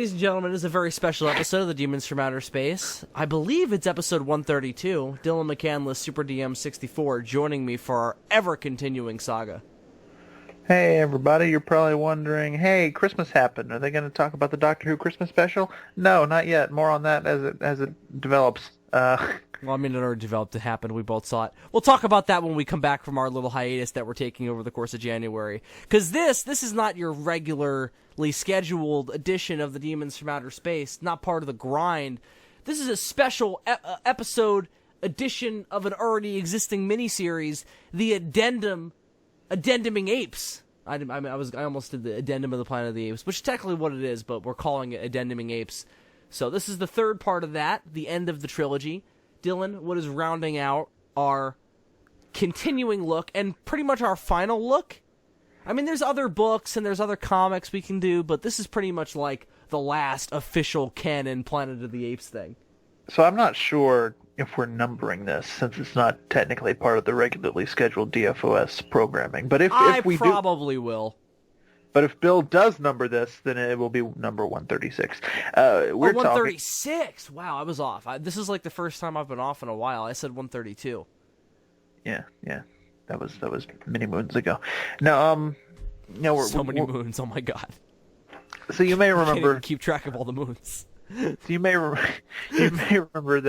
Ladies and gentlemen, this is a very special episode of the Demons from Outer Space. I believe it's episode 132. Dylan McCandless, Super DM 64, joining me for our ever-continuing saga. Hey everybody, you're probably wondering, hey, Christmas happened. Are they going to talk about the Doctor Who Christmas special? No, not yet. More on that as it develops. Well, I mean, it already developed. It happened. We both saw it. We'll talk about that when we come back from our little hiatus that we're taking over the course of January. Because this is not your regularly scheduled edition of the Demons from Outer Space, not part of the grind. This is a special episode edition of an already existing miniseries, the Addenduming Apes. I almost did the Addendum of the Planet of the Apes, which is technically what it is, but we're calling it Addenduming Apes. So this is the third part of that, the end of the trilogy. Dylan, what is rounding out our continuing look and pretty much our final look? I mean, there's other books and there's other comics we can do, but this is pretty much like the last official canon Planet of the Apes thing. So I'm not sure if we're numbering this, since it's not technically part of the regularly scheduled DFOS programming. But if we probably will. But if Bill does number this, then it will be number 136. 136? Wow, I was off. This is like the first time I've been off in a while. I said 132. Yeah. That was many moons ago. No, so many moons. Oh my god. So you may remember. I can't even keep track of all the moons. So you may remember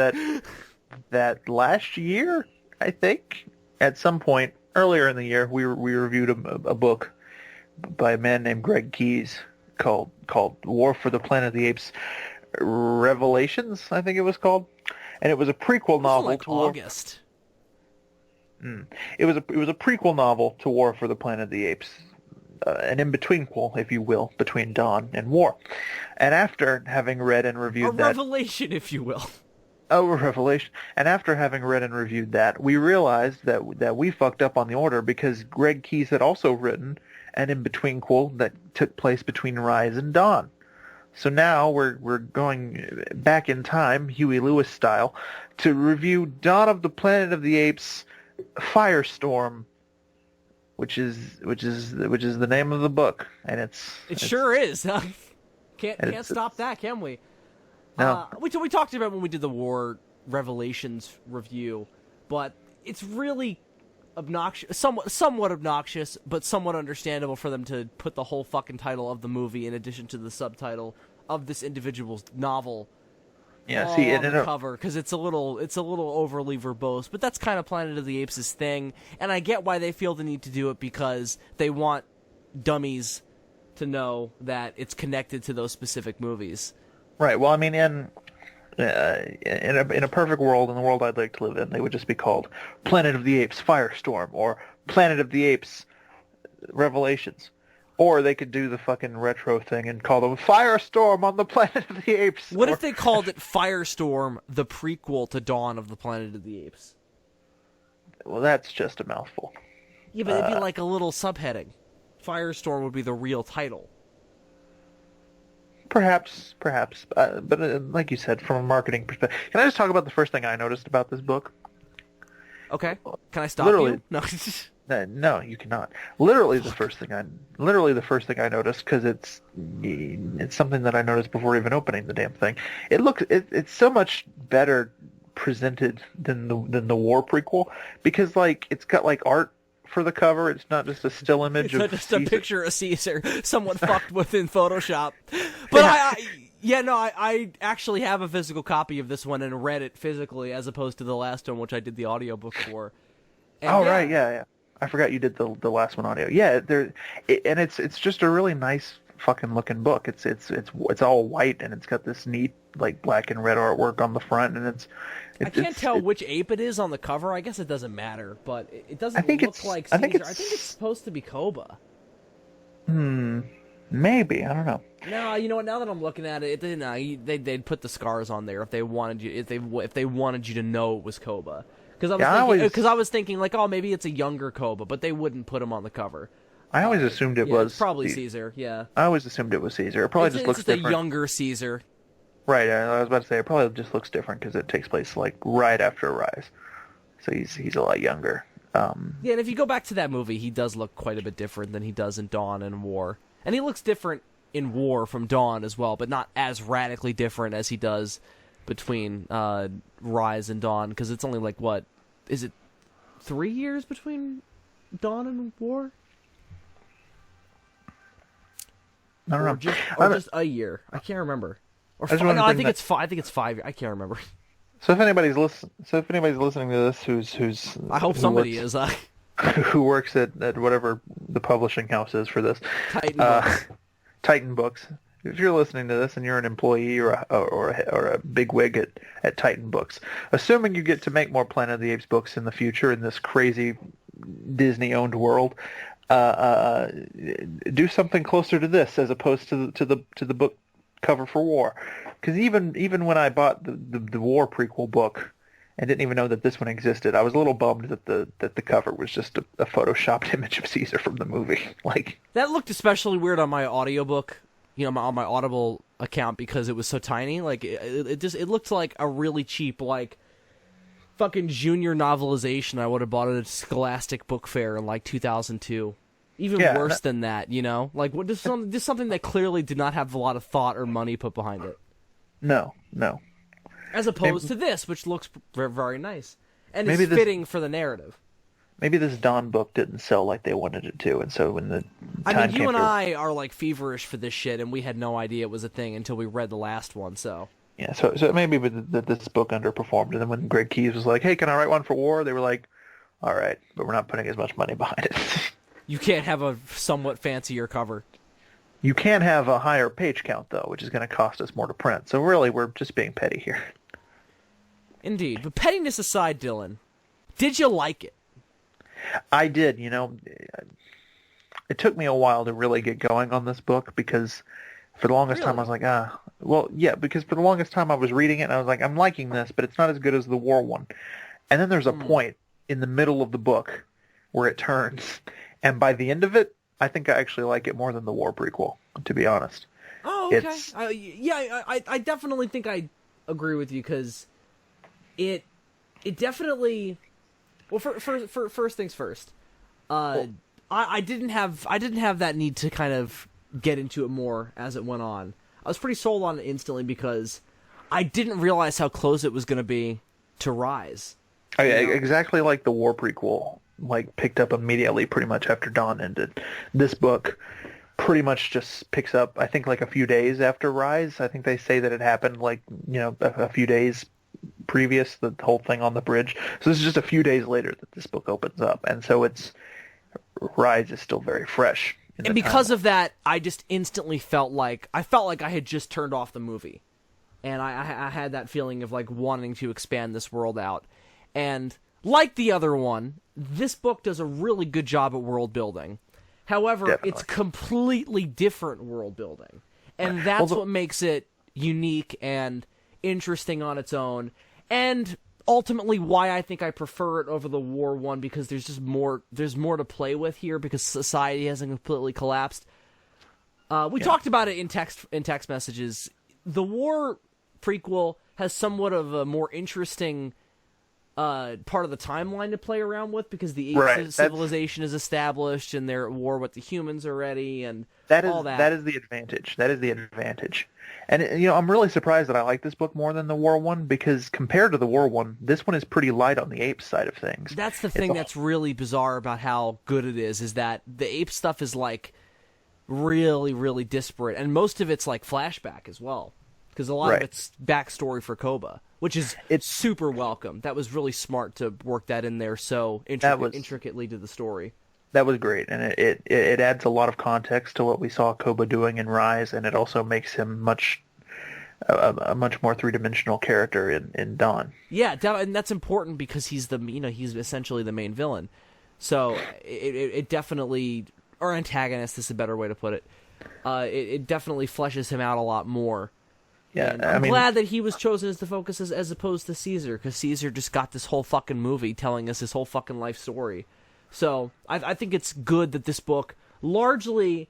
that last year, I think, at some point earlier in the year, we reviewed a book by a man named Greg Keyes called War for the Planet of the Apes Revelations, I think it was called, and it was a prequel novel like to August. It was a prequel novel to War for the Planet of the Apes, an in-betweenquel, if you will, between Dawn and War. And after having read and reviewed that... revelation, if you will. Oh, a revelation. And after having read and reviewed that, we realized that we fucked up on the order because Greg Keyes had also written an in-betweenquel that took place between Rise and Dawn. So now we're going back in time, Huey Lewis style, to review Dawn of the Planet of the Apes Firestorm, which is the name of the book, and it's sure is. Can't stop that, can we? No. We talked about when we did the War Revelations review, but it's really obnoxious, somewhat obnoxious, but somewhat understandable for them to put the whole fucking title of the movie in addition to the subtitle of this individual's novel. Yeah, on the cover, because it's a little overly verbose, but that's kind of Planet of the Apes' thing, and I get why they feel the need to do it because they want dummies to know that it's connected to those specific movies. Right. Well, I mean, in a perfect world, in the world I'd like to live in, they would just be called Planet of the Apes Firestorm or Planet of the Apes Revelations. Or they could do the fucking retro thing and call them Firestorm on the Planet of the Apes. What if they called it Firestorm, the prequel to Dawn of the Planet of the Apes? Well, that's just a mouthful. Yeah, but it'd be like a little subheading. Firestorm would be the real title. Perhaps. But like you said, from a marketing perspective. Can I just talk about the first thing I noticed about this book? Okay. Can I stop you? No. No, you cannot. Literally the first thing I noticed, because it's something that I noticed before even opening the damn thing. It's so much better presented than the War prequel, because like it's got like art for the cover. It's not just a still image. It's not just a picture of Caesar, somewhat fucked within Photoshop. But I actually have a physical copy of this one and read it physically as opposed to the last one, which I did the audiobook for. And right, yeah. I forgot you did the last one audio. Yeah, and it's just a really nice fucking looking book. It's all white and it's got this neat like black and red artwork on the front, and I can't tell which ape it is on the cover. I guess it doesn't matter, but it doesn't look like Caesar. I think it's supposed to be Koba. Maybe, I don't know. No, you know what? Now that I'm looking at it, they'd put the scars on there if they wanted you to know it was Koba. Because I was thinking like, oh, maybe it's a younger Koba, but they wouldn't put him on the cover. I always assumed it was probably Caesar. Yeah, I always assumed it was Caesar. It probably just looks different. It's a younger Caesar. Right. I was about to say it probably just looks different because it takes place like right after Rise, so he's a lot younger. Yeah, and if you go back to that movie, he does look quite a bit different than he does in Dawn and War, and he looks different in War from Dawn as well, but not as radically different as he does between Rise and Dawn, because it's only like, what, is it 3 years between Dawn and War? I don't know. Just a year. I can't remember. Or I think it's 5. I think it's 5. I can't remember. So if anybody's listening to this, who's I hope somebody is. Who works at whatever the publishing house is for this, Titan Books. Titan Books. If you're listening to this and you're an employee or a bigwig at Titan Books, assuming you get to make more Planet of the Apes books in the future in this crazy Disney-owned world, do something closer to this as opposed to the book cover for War. Because even when I bought the War prequel book and didn't even know that this one existed, I was a little bummed that the cover was just a photoshopped image of Caesar from the movie. Like, that looked especially weird on my audiobook, on my Audible account, because it was so tiny. Like, it looked like a really cheap, like, fucking junior novelization I would have bought at a Scholastic book fair in like 2002. Even worse than that, like, what, just something that clearly did not have a lot of thought or money put behind it. No. As opposed to this, which looks very, very nice and is fitting for the narrative. Maybe this Dawn book didn't sell like they wanted it to, and so when the time you and I are like feverish for this shit, and we had no idea it was a thing until we read the last one. So yeah, so it may be that this book underperformed, and then when Greg Keyes was like, "Hey, can I write one for War?" they were like, "All right, but we're not putting as much money behind it." You can't have a somewhat fancier cover. You can have a higher page count though, which is going to cost us more to print. So really, we're just being petty here. Indeed, but pettiness aside, Dylan, did you like it? I did. It took me a while to really get going on this book because for the longest time I was like, because for the longest time I was reading it and I was like, I'm liking this, but it's not as good as the War one. And then there's a point in the middle of the book where it turns, and by the end of it, I think I actually like it more than the War prequel, to be honest. Oh, okay. I definitely think I agree with you, because it definitely. Well, for first things first, I didn't have that need to kind of get into it more as it went on. I was pretty sold on it instantly because I didn't realize how close it was going to be to Rise. Oh, yeah, exactly like the War prequel, like picked up immediately pretty much after Dawn ended. This book pretty much just picks up, I think, like a few days after Rise. I think they say that it happened like, a few days previous, the whole thing on the bridge. So this is just a few days later that this book opens up. And so Rise is still very fresh. And because of that, I just instantly felt like I had just turned off the movie. And I had that feeling of like wanting to expand this world out. And like the other one, this book does a really good job at world building. However, Definitely. It's completely different world building. And that's what makes it unique and interesting on its own. And ultimately why I think I prefer it over the War one, because there's more to play with here, because society hasn't completely collapsed. We talked about it in text messages. The War prequel has somewhat of a more interesting part of the timeline to play around with, because the Apes civilization is established and they're at war with the humans already, and all that. That is the advantage. And I'm really surprised that I like this book more than the War one, because compared to the War one, this one is pretty light on the Apes side of things. That's the thing that's really bizarre about how good it is that the ape stuff is like really, really disparate, and most of it's like flashback as well, because a lot of it's backstory for Koba, which is super welcome. That was really smart to work that in there so intricately to the story. That was great, and it adds a lot of context to what we saw Koba doing in Rise, and it also makes him a much more three-dimensional character in Dawn. Yeah, and that's important because he's he's essentially the main villain. So it definitely, or antagonist is a better way to put it. It definitely fleshes him out a lot more. Yeah, I'm glad that he was chosen as the focus as opposed to Caesar, because Caesar just got this whole fucking movie telling us his whole fucking life story. So I think it's good that this book largely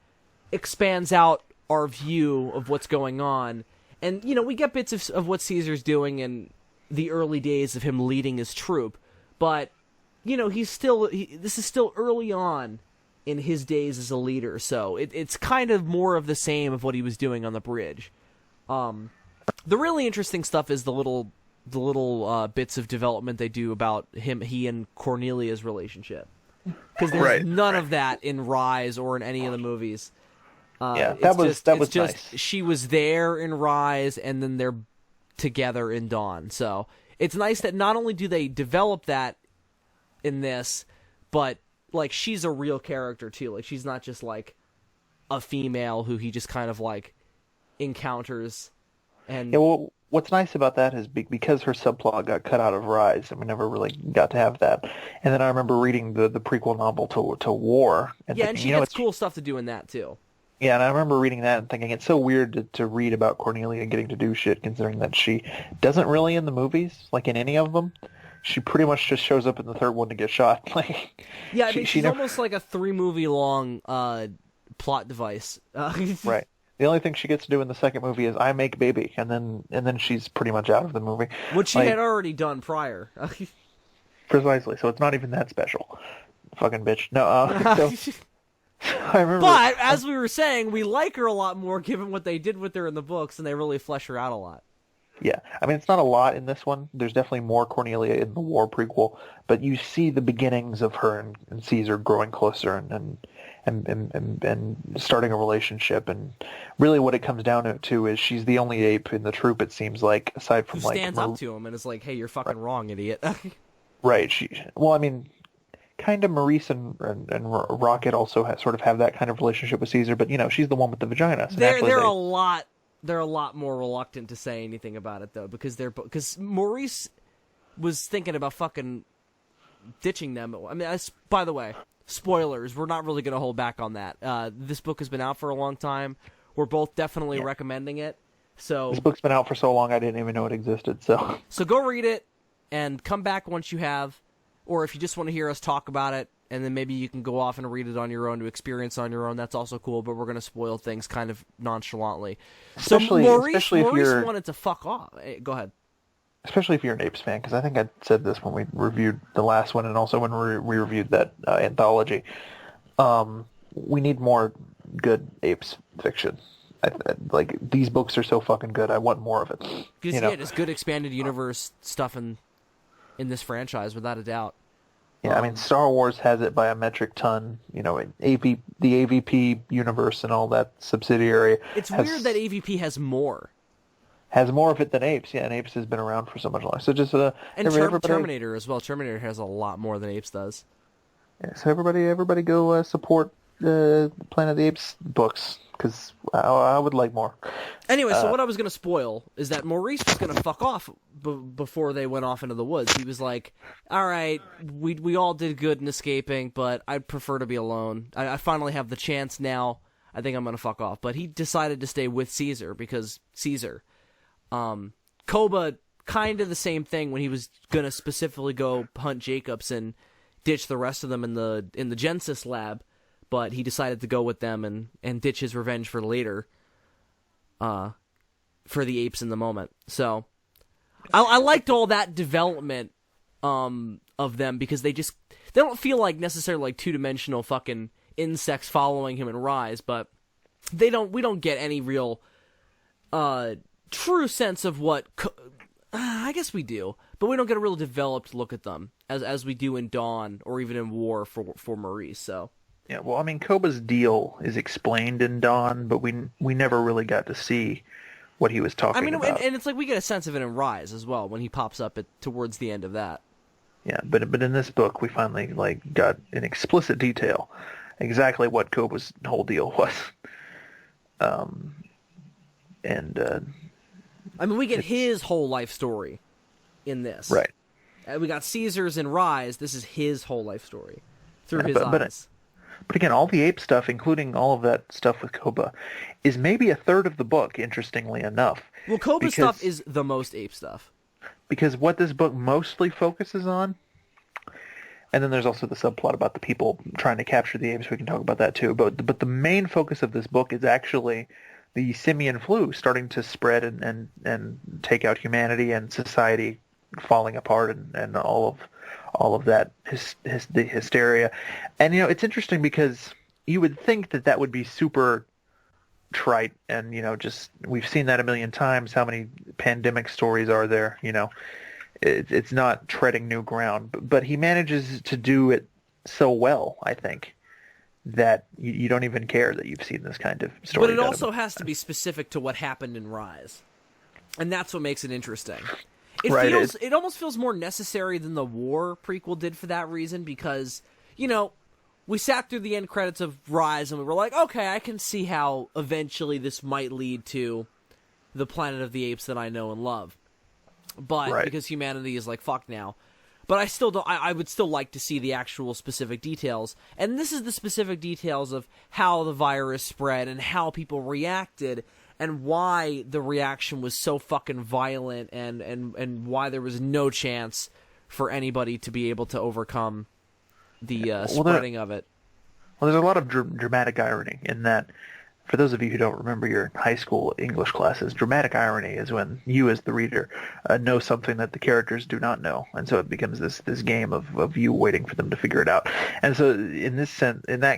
expands out our view of what's going on. And, we get bits of what Caesar's doing in the early days of him leading his troop. But, this is still early on in his days as a leader. So it's kind of more of the same of what he was doing on the bridge. The really interesting stuff is the little bits of development they do about he and Cornelia's relationship, because there's none of that in Rise or in any of the movies. That was nice. She was there in Rise, and then they're together in Dawn. So it's nice that not only do they develop that in this, but like she's a real character too. Like she's not just like a female who he just kind of like encounters. And what's nice about that is because her subplot got cut out of Rise, and we never really got to have that. And then I remember reading the prequel novel to War. And and she gets cool stuff to do in that too. Yeah, and I remember reading that and thinking it's so weird to read about Cornelia getting to do shit, considering that she doesn't really in the movies, like in any of them. She pretty much just shows up in the third one to get shot. She's almost like a 3-movie long plot device. Right. The only thing she gets to do in the second movie is I make baby, and then she's pretty much out of the movie. Which she had already done prior. Precisely. So it's not even that special. Fucking bitch. No. I remember. But as we were saying, we like her a lot more given what they did with her in the books, and they really flesh her out a lot. Yeah, I mean, it's not a lot in this one. There's definitely more Cornelia in the War prequel, but you see the beginnings of her and Caesar growing closer and starting a relationship. And really what it comes down to is she's the only ape in the troop, it seems like, aside from who stands up to him and is like, hey, you're fucking wrong, idiot. Right. Kind of Maurice and Rocket also sort of have that kind of relationship with Caesar, but, she's the one with the vagina. So they're a lot more reluctant to say anything about it, though, because Maurice was thinking about fucking ditching them. I mean, by the way, spoilers, we're not really going to hold back on that. This book has been out for a long time. We're both definitely recommending it. So this book's been out for so long I didn't even know it existed. So go read it and come back once you have, or if you just want to hear us talk about it, and then maybe you can go off and read it on your own to experience on your own. That's also cool, but we're going to spoil things kind of nonchalantly. Especially Maurice if you're, wanted to fuck off. Go ahead. Especially if you're an Apes fan, because I think I said this when we reviewed the last one and also when we reviewed that anthology. We need more good Apes fiction. Like, these books are so fucking good. I want more of it. Just good expanded universe stuff in this franchise, without a doubt. Yeah, I mean, Star Wars has it by a metric ton. The AVP universe and all that subsidiary. It's weird that AVP has more. Has more of it than Apes. Yeah, and Apes has been around for so much longer. So just Terminator as well. Terminator has a lot more than Apes does. Yeah, so everybody go support Planet of the Apes books, because I would like more. Anyway, so what I was going to spoil is that Maurice was going to fuck off before they went off into the woods. He was like, all right, we all did good in escaping, but I'd prefer to be alone. I finally have the chance now. I think I'm going to fuck off. But he decided to stay with Caesar because Caesar. Koba, kind of the same thing when he was going to specifically go hunt Jacobs and ditch the rest of them in the Genesis lab. But he decided to go with them and ditch his revenge for later, for the apes in the moment. So, I liked all that development of them, because they don't feel like necessarily like 2-dimensional fucking insects following him in Rise, but we don't get any real true sense of what I guess we do, but we don't get a real developed look at them as we do in Dawn or even in War for Maurice. So. Yeah, well, I mean, Koba's deal is explained in Dawn, but we never really got to see what he was talking about. And it's like we get a sense of it in Rise as well when he pops up towards the end of that. Yeah, but in this book we finally got in explicit detail exactly what Koba's whole deal was. We get his whole life story in this. Right. We got Caesar's in Rise. This is his whole life story through his eyes. But again, all the ape stuff, including all of that stuff with Koba, is maybe a third of the book, interestingly enough. Well, Koba's stuff is the most ape stuff. Because what this book mostly focuses on, and then there's also the subplot about the people trying to capture the apes, we can talk about that too, but the main focus of this book is actually the simian flu starting to spread and take out humanity and society falling apart and all all of that the hysteria. And it's interesting because you would think that that would be super trite, and just we've seen that a million times. How many pandemic stories are there? It's not treading new ground, but he manages to do it so well, I think, that you don't even care that you've seen this kind of story. But it also has to be specific to what happened in Rise, and that's what makes it interesting. It almost feels more necessary than the War prequel did for that reason, because we sat through the end credits of Rise and we were like, okay, I can see how eventually this might lead to the Planet of the Apes that I know and love. But because humanity is like, fuck now. But I still don't. I would still like to see the actual specific details. And this is the specific details of how the virus spread and how people reacted and why the reaction was so fucking violent and why there was no chance for anybody to be able to overcome the spreading of it. Well, there's a lot of dramatic irony in that. For those of you who don't remember your high school English classes, dramatic irony is when you, as the reader, know something that the characters do not know, and so it becomes this game of you waiting for them to figure it out. And so, in this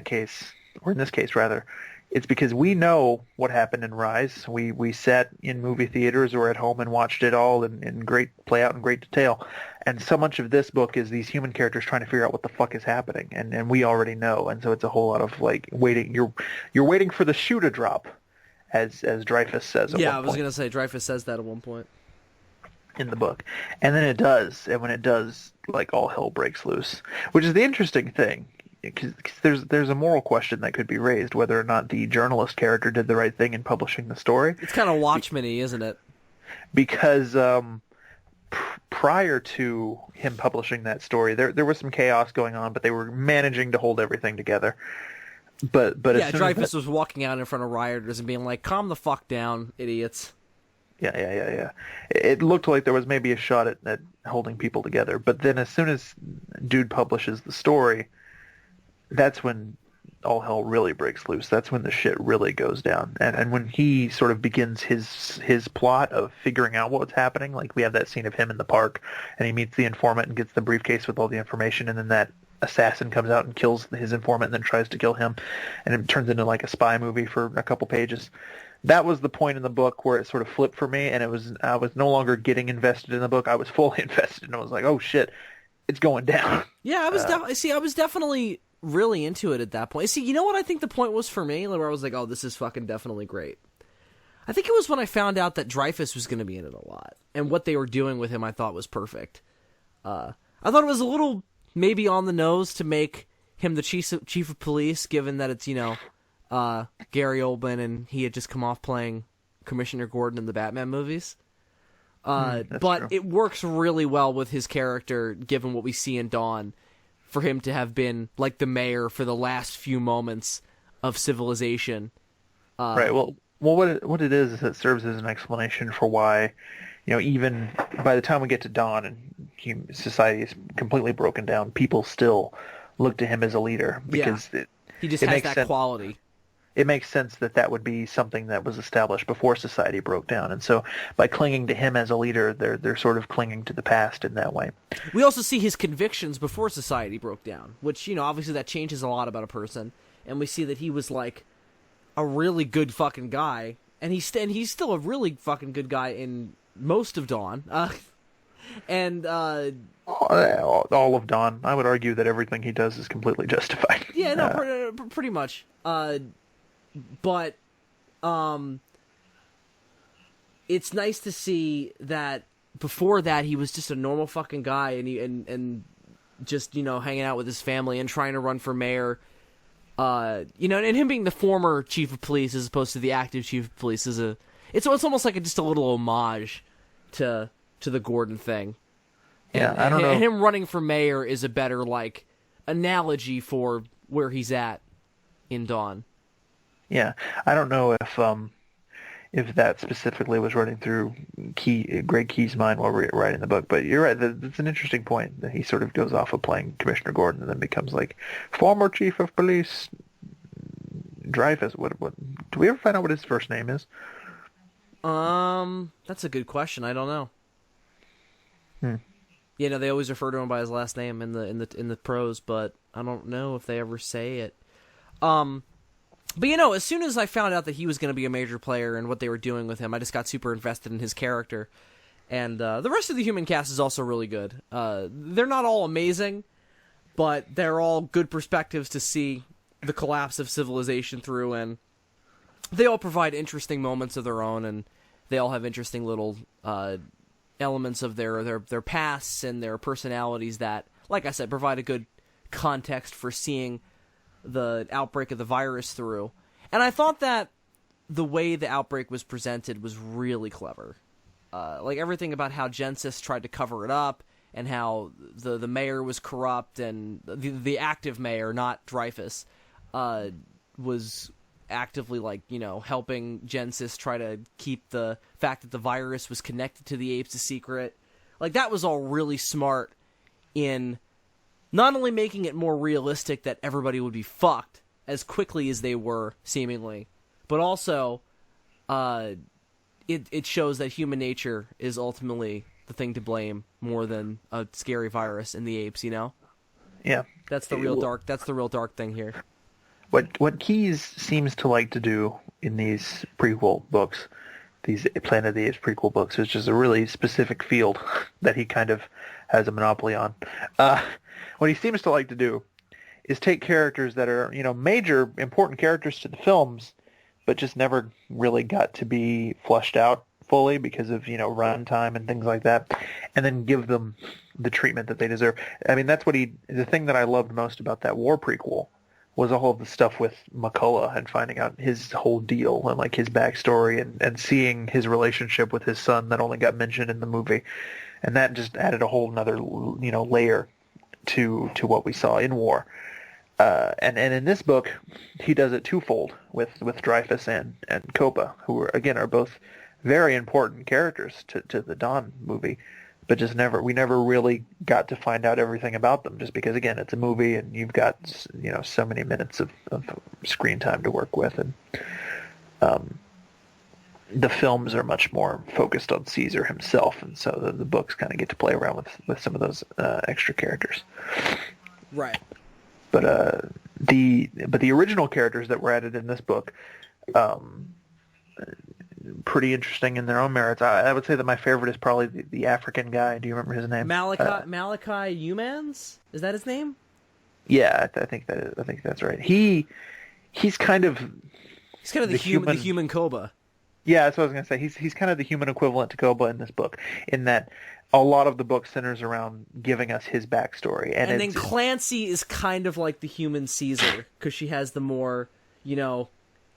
case, it's because we know what happened in Rise. We sat in movie theaters or at home and watched it all in great play out in great detail. And so much of this book is these human characters trying to figure out what the fuck is happening, and we already know. And so it's a whole lot of like waiting. You're waiting for the shoe to drop, as Dreyfus says. I was gonna say Dreyfus says that at one point in the book, and then it does. And when it does, like all hell breaks loose, which is the interesting thing. Because there's a moral question that could be raised whether or not the journalist character did the right thing in publishing the story. It's kind of Watchmen-y, isn't it? Because prior to him publishing that story, there was some chaos going on, but they were managing to hold everything together. But Dreyfus was walking out in front of rioters and being like, "Calm the fuck down, idiots." Yeah. It looked like there was maybe a shot at holding people together, but then as soon as dude publishes the story, that's when all hell really breaks loose. That's when the shit really goes down. And when he sort of begins his plot of figuring out what's happening, like we have that scene of him in the park, and he meets the informant and gets the briefcase with all the information, and then that assassin comes out and kills his informant and then tries to kill him, and it turns into like a spy movie for a couple pages. That was the point in the book where it sort of flipped for me, and I was no longer getting invested in the book. I was fully invested, and I was like, oh shit, it's going down. Yeah, I was definitely really into it at that point. See, you know what I think the point was for me, where I was like, oh, this is fucking definitely great? I think it was when I found out that Dreyfus was going to be in it a lot, and what they were doing with him I thought was perfect. I thought it was a little maybe on the nose to make him the chief of police, given that it's, Gary Oldman, and he had just come off playing Commissioner Gordon in the Batman movies. But true. It works really well with his character, given what we see in Dawn, for him to have been like the mayor for the last few moments of civilization. Right. Well, what it is it serves as an explanation for why, even by the time we get to Dawn and society is completely broken down, people still look to him as a leader because he just has that quality. It makes sense that would be something that was established before society broke down, and so by clinging to him as a leader, they're sort of clinging to the past in that way. We also see his convictions before society broke down, which obviously that changes a lot about a person, and we see that he was like a really good fucking guy, and he's still a really fucking good guy in most of Dawn, and all of Dawn. I would argue that everything he does is completely justified. Yeah, no, pretty much. But it's nice to see that before that he was just a normal fucking guy, and just hanging out with his family and trying to run for mayor. And him being the former chief of police as opposed to the active chief of police it's almost like just a little homage to the Gordon thing. I don't know. And him running for mayor is a better like analogy for where he's at in Dawn. Yeah, I don't know if that specifically was running through Greg Key's mind while we were writing the book, but you're right. That's an interesting point that he sort of goes off of playing Commissioner Gordon and then becomes like former chief of police Dreyfus. What? Do we ever find out what his first name is? That's a good question. I don't know. You know, they always refer to him by his last name in the prose, but I don't know if they ever say it. But you know, as soon as I found out that he was going to be a major player and what they were doing with him, I just got super invested in his character. And the rest of the human cast is also really good. They're not all amazing, but they're all good perspectives to see the collapse of civilization through, and they all provide interesting moments of their own, and they all have interesting little elements of their pasts and their personalities that, like I said, provide a good context for seeing the outbreak of the virus through. And I thought that the way the outbreak was presented was really clever. Like everything about how Genesis tried to cover it up, and how the mayor was corrupt, and the active mayor, not Dreyfus, was actively, like, you know, helping Genesis try to keep the fact that the virus was connected to the apes a secret. Like, that was all really smart in not only making it more realistic that everybody would be fucked as quickly as they were, seemingly, but also it shows that human nature is ultimately the thing to blame more than a scary virus in the apes, you know? Yeah. That's the real dark thing here. What Keyes seems to like to do in these prequel books, these Planet of the Apes prequel books, is just a really specific field that he kind of has a monopoly on. What he seems to like to do is take characters that are, you know, major, important characters to the films, but just never really got to be fleshed out fully because of, you know, runtime and things like that, and then give them the treatment that they deserve. I mean, that's the thing that I loved most about that war prequel was all of the stuff with McCullough and finding out his whole deal and, like, his backstory and seeing his relationship with his son that only got mentioned in the movie. And that just added a whole nother, you know, layer to what we saw in War. And in this book, he does it twofold with Dreyfus and Copa, who are both very important characters to the Dawn movie, but we never really got to find out everything about them, just because, again, it's a movie and you've got, you know, so many minutes of screen time to work with, and the films are much more focused on Caesar himself, and so the books kind of get to play around with some of those extra characters. Right. But the original characters that were added in this book, pretty interesting in their own merits. I would say that my favorite is probably the African guy. Do you remember his name? Malachi Humans? Is that his name? Yeah, I think that's right. He's kind of the human Koba. Yeah, that's what I was gonna say. He's kind of the human equivalent to Koba in this book, in that a lot of the book centers around giving us his backstory, and then Clancy is kind of like the human Caesar, because she has the more, you know,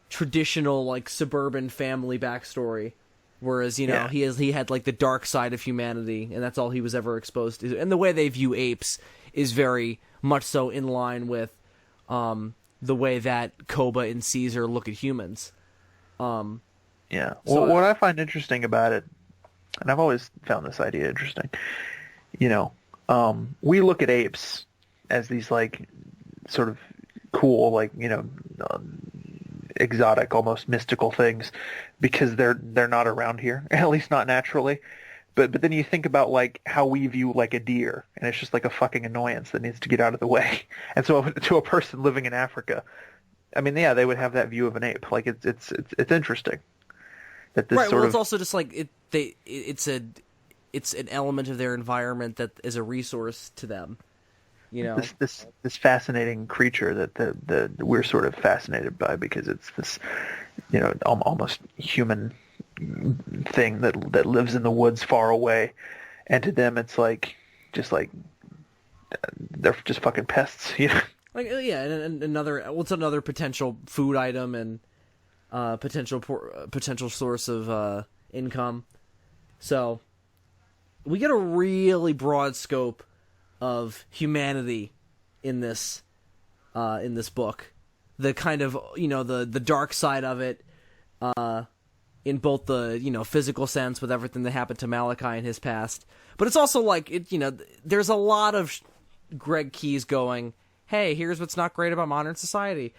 traditional, like, suburban family backstory, whereas, you know, he had, like, the dark side of humanity, and that's all he was ever exposed to. And the way they view apes is very much so in line with the way that Koba and Caesar look at humans. Yeah. Well, what I find interesting about it, and I've always found this idea interesting, you know, we look at apes as these, like, sort of cool, like, you know, exotic, almost mystical things, because they're not around here, at least not naturally. But then you think about, like, how we view, like, a deer, and it's just like a fucking annoyance that needs to get out of the way. And so to a person living in Africa, I mean, yeah, they would have that view of an ape. Like, it's interesting that this right. sort Well, of... it's also just like it's an element of their environment that is a resource to them. You know, this fascinating creature that we're sort of fascinated by, because it's this, you know, almost human thing that lives in the woods far away, and to them it's like they're just fucking pests, you know. Like, yeah, and it's another potential food item and potential source of income. So we get a really broad scope of humanity in this book. The kind of, you know, the dark side of it, in both the, you know, physical sense with everything that happened to Malachi in his past, but it's also like, it, you know, there's a lot of Greg Keyes going, hey, here's what's not great about modern society,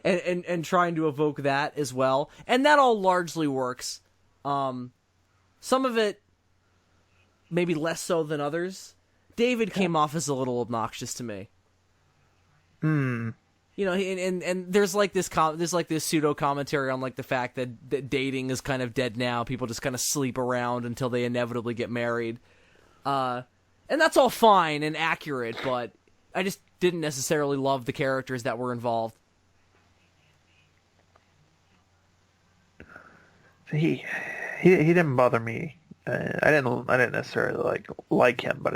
and trying to evoke that as well, and that all largely works. Some of it, maybe less so than others. David came off as a little obnoxious to me. You know, and there's like this pseudo commentary on like the fact that dating is kind of dead now. People just kind of sleep around until they inevitably get married, and that's all fine and accurate. But I just didn't necessarily love the characters that were involved. He didn't bother me. I didn't necessarily like him, but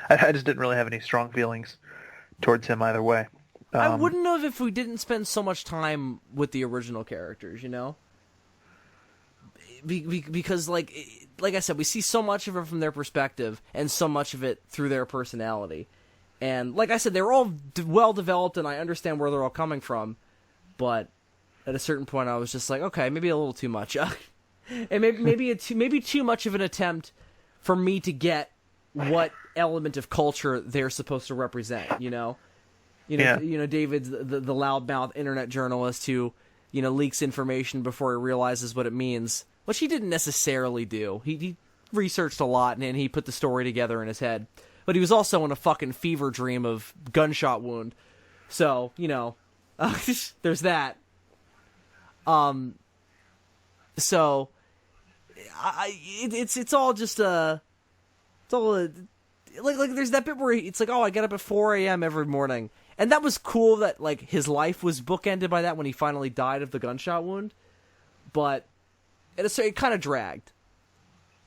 I just didn't really have any strong feelings towards him either way. I wouldn't have if we didn't spend so much time with the original characters, you know? Because, like I said, we see so much of it from their perspective, and so much of it through their personality. And, like I said, they're all well-developed, and I understand where they're all coming from, but at a certain point I was just like, okay, maybe a little too much. And maybe too much of an attempt for me to get what element of culture they're supposed to represent, you know? You know, David's the loudmouth internet journalist who, you know, leaks information before he realizes what it means, which he didn't necessarily do. He researched a lot and he put the story together in his head. But he was also in a fucking fever dream of gunshot wound. So, you know, there's that. So, it's all just like there's that bit where it's like, oh, I get up at 4 a.m. every morning. And that was cool that, like, his life was bookended by that when he finally died of the gunshot wound. But it kind of dragged.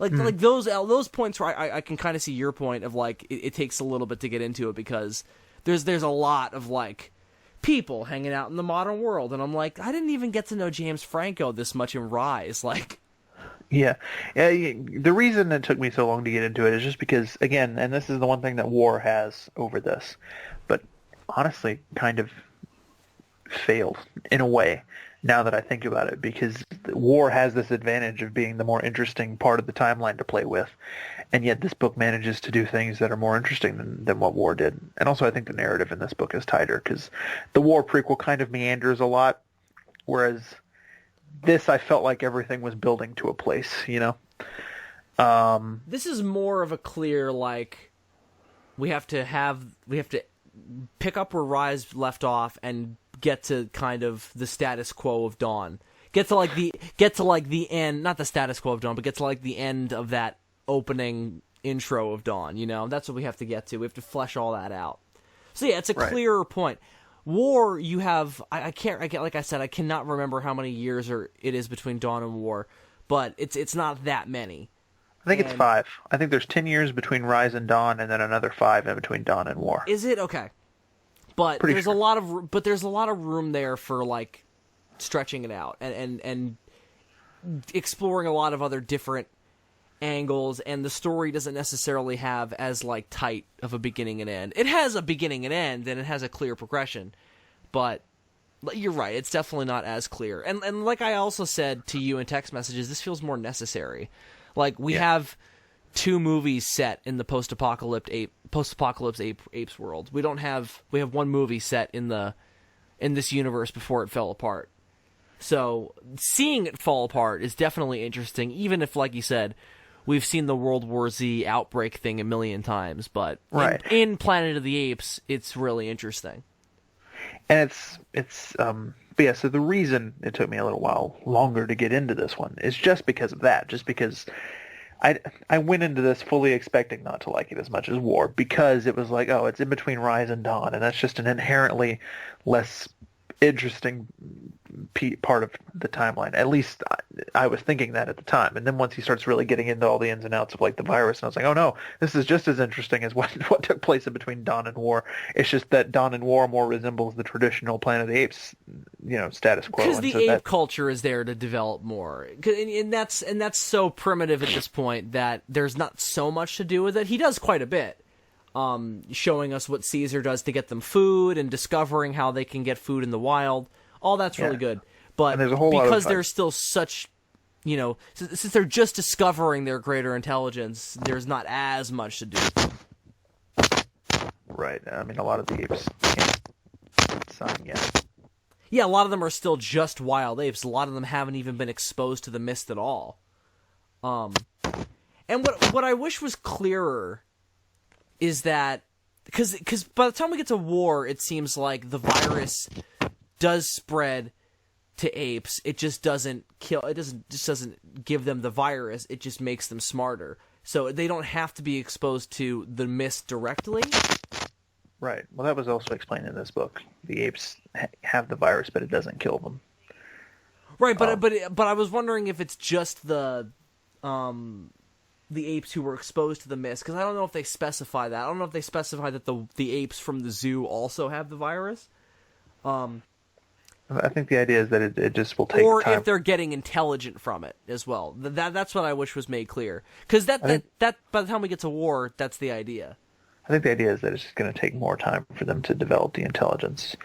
Like those points where I can kind of see your point of, like, it takes a little bit to get into it because there's a lot of, like, people hanging out in the modern world. And I'm like, I didn't even get to know James Franco this much in Rise. Like... Yeah. The reason it took me so long to get into it is just because, again, and this is the one thing that War has over this, but honestly kind of failed in a way now that I think about it, because War has this advantage of being the more interesting part of the timeline to play with, and yet this book manages to do things that are more interesting than what War did. And also I think the narrative in this book is tighter, because the War prequel kind of meanders a lot, whereas this, I felt like everything was building to a place, you know? This is more of a clear, like, we have to pick up where Rise left off and get to kind of the status quo of Dawn. Get to the end, not the status quo of Dawn, but get to like the end of that opening intro of Dawn, you know? That's what we have to get to. We have to flesh all that out. So yeah, it's a clearer point. War, you have, like I said, I cannot remember how many years it is between Dawn and War, but it's not that many. I think it's 5. I think there's 10 years between Rise and Dawn, and then another 5 in between Dawn and War. Is it? Okay. But there's a lot of room there for, like, stretching it out and exploring a lot of other different angles, and the story doesn't necessarily have as, like, tight of a beginning and end. It has a beginning and end, and it has a clear progression, but you're right, it's definitely not as clear. And like I also said to you in text messages, this feels more necessary. Like, we have 2 movies set in the post-apocalypse apes world. We have 1 movie set in this universe before it fell apart. So seeing it fall apart is definitely interesting, even if, like you said, we've seen the World War Z outbreak thing a million times. But in Planet of the Apes, it's really interesting. And but yeah, so the reason it took me a little while longer to get into this one is just because of that. Just because I went into this fully expecting not to like it as much as War, because it was like, oh, it's in between Rise and Dawn, and that's just an inherently less interesting part of the timeline. At least I was thinking that at the time. And then once he starts really getting into all the ins and outs of, like, the virus, and I was like, oh no, this is just as interesting as what took place in between Dawn and War. It's just that Dawn and War more resembles the traditional Planet of the Apes, you know, status quo. Because the ape culture is there to develop more, and that's so primitive at this point that there's not so much to do with it. He does quite a bit. Showing us what Caesar does to get them food and discovering how they can get food in the wild. All that's really good. But because there's still such, you know, since they're just discovering their greater intelligence, there's not as much to do. Right. I mean, a lot of the apes can't sign yet. Yeah, a lot of them are still just wild apes. A lot of them haven't even been exposed to the mist at all. And And what I wish was clearer is that because by the time we get to war, it seems like the virus does spread to apes. It just doesn't kill. It doesn't give them the virus. It just makes them smarter. So they don't have to be exposed to the mist directly. Right. Well, that was also explained in this book. The apes have the virus, but it doesn't kill them. Right, but I was wondering if it's just the apes who were exposed to the mist, because I don't know if they specify that. I don't know if they specify that the apes from the zoo also have the virus. I think the idea is that it just will take or time. If they're getting intelligent from it as well. That's what I wish was made clear. Because that by the time we get to war, that's the idea. I think the idea is that it's just going to take more time for them to develop the intelligence,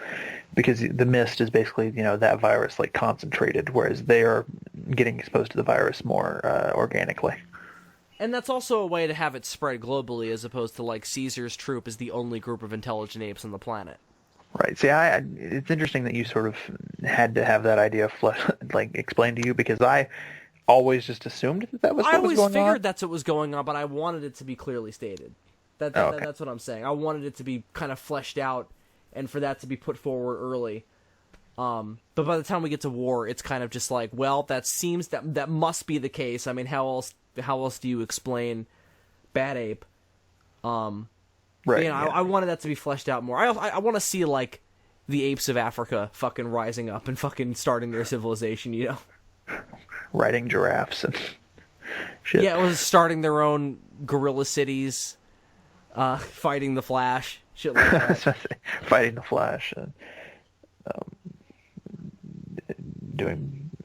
because the mist is basically, that virus like concentrated, whereas they are getting exposed to the virus more organically. And that's also a way to have it spread globally, as opposed to like Caesar's troop is the only group of intelligent apes on the planet. Right. See, it's interesting that you sort of had to have that idea explained to you, because I always just assumed that was what was going on. I always figured that's what was going on, but I wanted it to be clearly stated. Okay. That's what I'm saying. I wanted it to be kind of fleshed out, and for that to be put forward early. But by the time we get to war, it's kind of just like, well, that must be the case. I mean, how else do you explain Bad Ape? Right. Yeah. I wanted that to be fleshed out more. I want to see like the apes of Africa fucking rising up and fucking starting their civilization. Riding giraffes and shit. Yeah, it was starting their own guerrilla cities, fighting the Flash, shit like that. Fighting the Flash and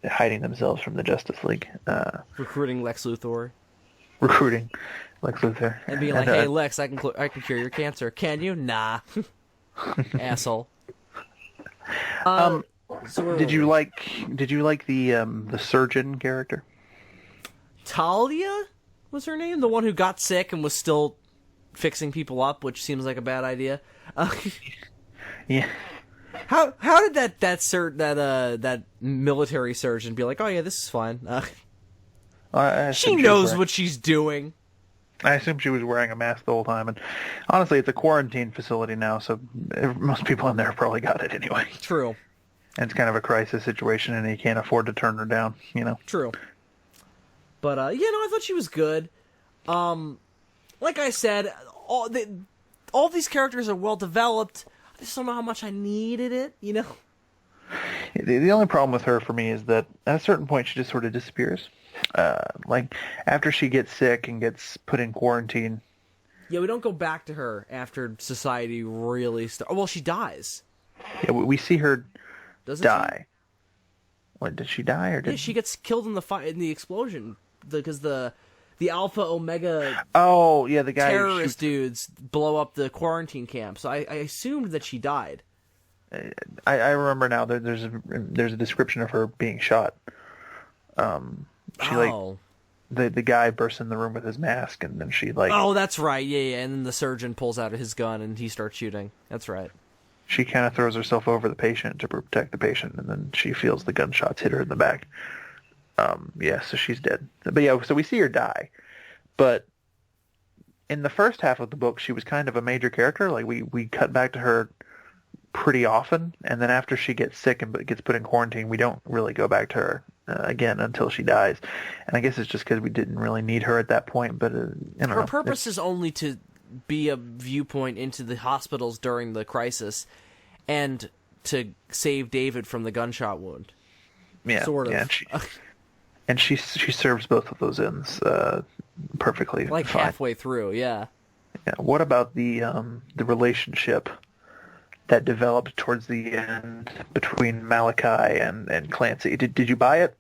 hiding themselves from the Justice League. Recruiting Lex Luthor. And being like, hey, Lex, I can cure your cancer. Can you? Nah. Asshole. Did you like the surgeon character? Talia was her name? The one who got sick and was still fixing people up, which seems like a bad idea. Yeah. How did that military surgeon be like, oh yeah, this is fine? She knows what she's doing. I assume she was wearing a mask the whole time, and honestly, it's a quarantine facility now, so most people in there probably got it anyway. True. And it's kind of a crisis situation, and you can't afford to turn her down, True. But I thought she was good. Like I said, all these characters are well developed. I just don't know how much I needed it, The only problem with her for me is that at a certain point she just sort of disappears. After she gets sick and gets put in quarantine. Yeah, we don't go back to her after society really well, she dies. Yeah, we see her die. She? What, did she die or did? Yeah, she gets killed in the explosion because the Alpha Omega. Oh yeah, the guy terrorist dudes blow up the quarantine camp. So I assumed that she died. I remember now that there's a description of her being shot. The guy bursts in the room with his mask, and then she Oh, that's right. Yeah. And then the surgeon pulls out his gun and he starts shooting. That's right. She kind of throws herself over the patient to protect the patient, and then she feels the gunshots hit her in the back. So she's dead. But yeah, so we see her die. But in the first half of the book, she was kind of a major character. Like we cut back to her pretty often, and then after she gets sick and gets put in quarantine, we don't really go back to her again until she dies. And I guess it's just because we didn't really need her at that point. But her purpose is only to be a viewpoint into the hospitals during the crisis, and to save David from the gunshot wound. Yeah, sort of. Yeah, and she serves both of those ends perfectly. Like fine. Halfway through, yeah. Yeah. What about the relationship that developed towards the end between Malachi and Clancy? Did you buy it?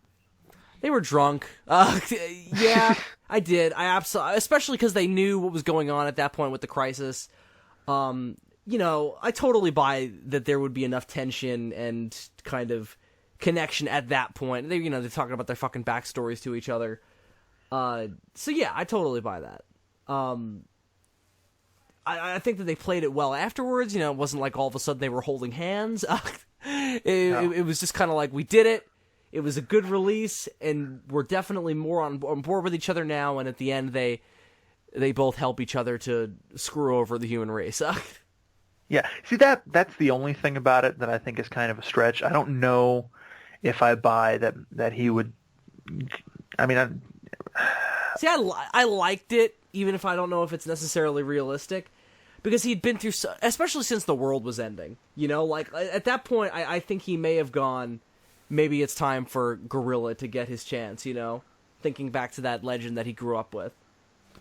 They were drunk. Yeah, I did. I absolutely, especially because they knew what was going on at that point with the crisis. I totally buy that there would be enough tension and kind of connection at that point. They're talking about their fucking backstories to each other. So yeah, I totally buy that. I think that they played it well afterwards. It wasn't like all of a sudden they were holding hands. It was just kind of like, we did it. it was a good release, and we're definitely more on board with each other now. And at the end, they both help each other to screw over the human race. Yeah, see that's the only thing about it that I think is kind of a stretch. I don't know if I buy that he would. I mean, see, I liked it, even if I don't know if it's necessarily realistic, because he'd been through, especially since the world was ending. You know, like at that point, I think he may have gone. Maybe it's time for Gorilla to get his chance. You know, thinking back to that legend that he grew up with.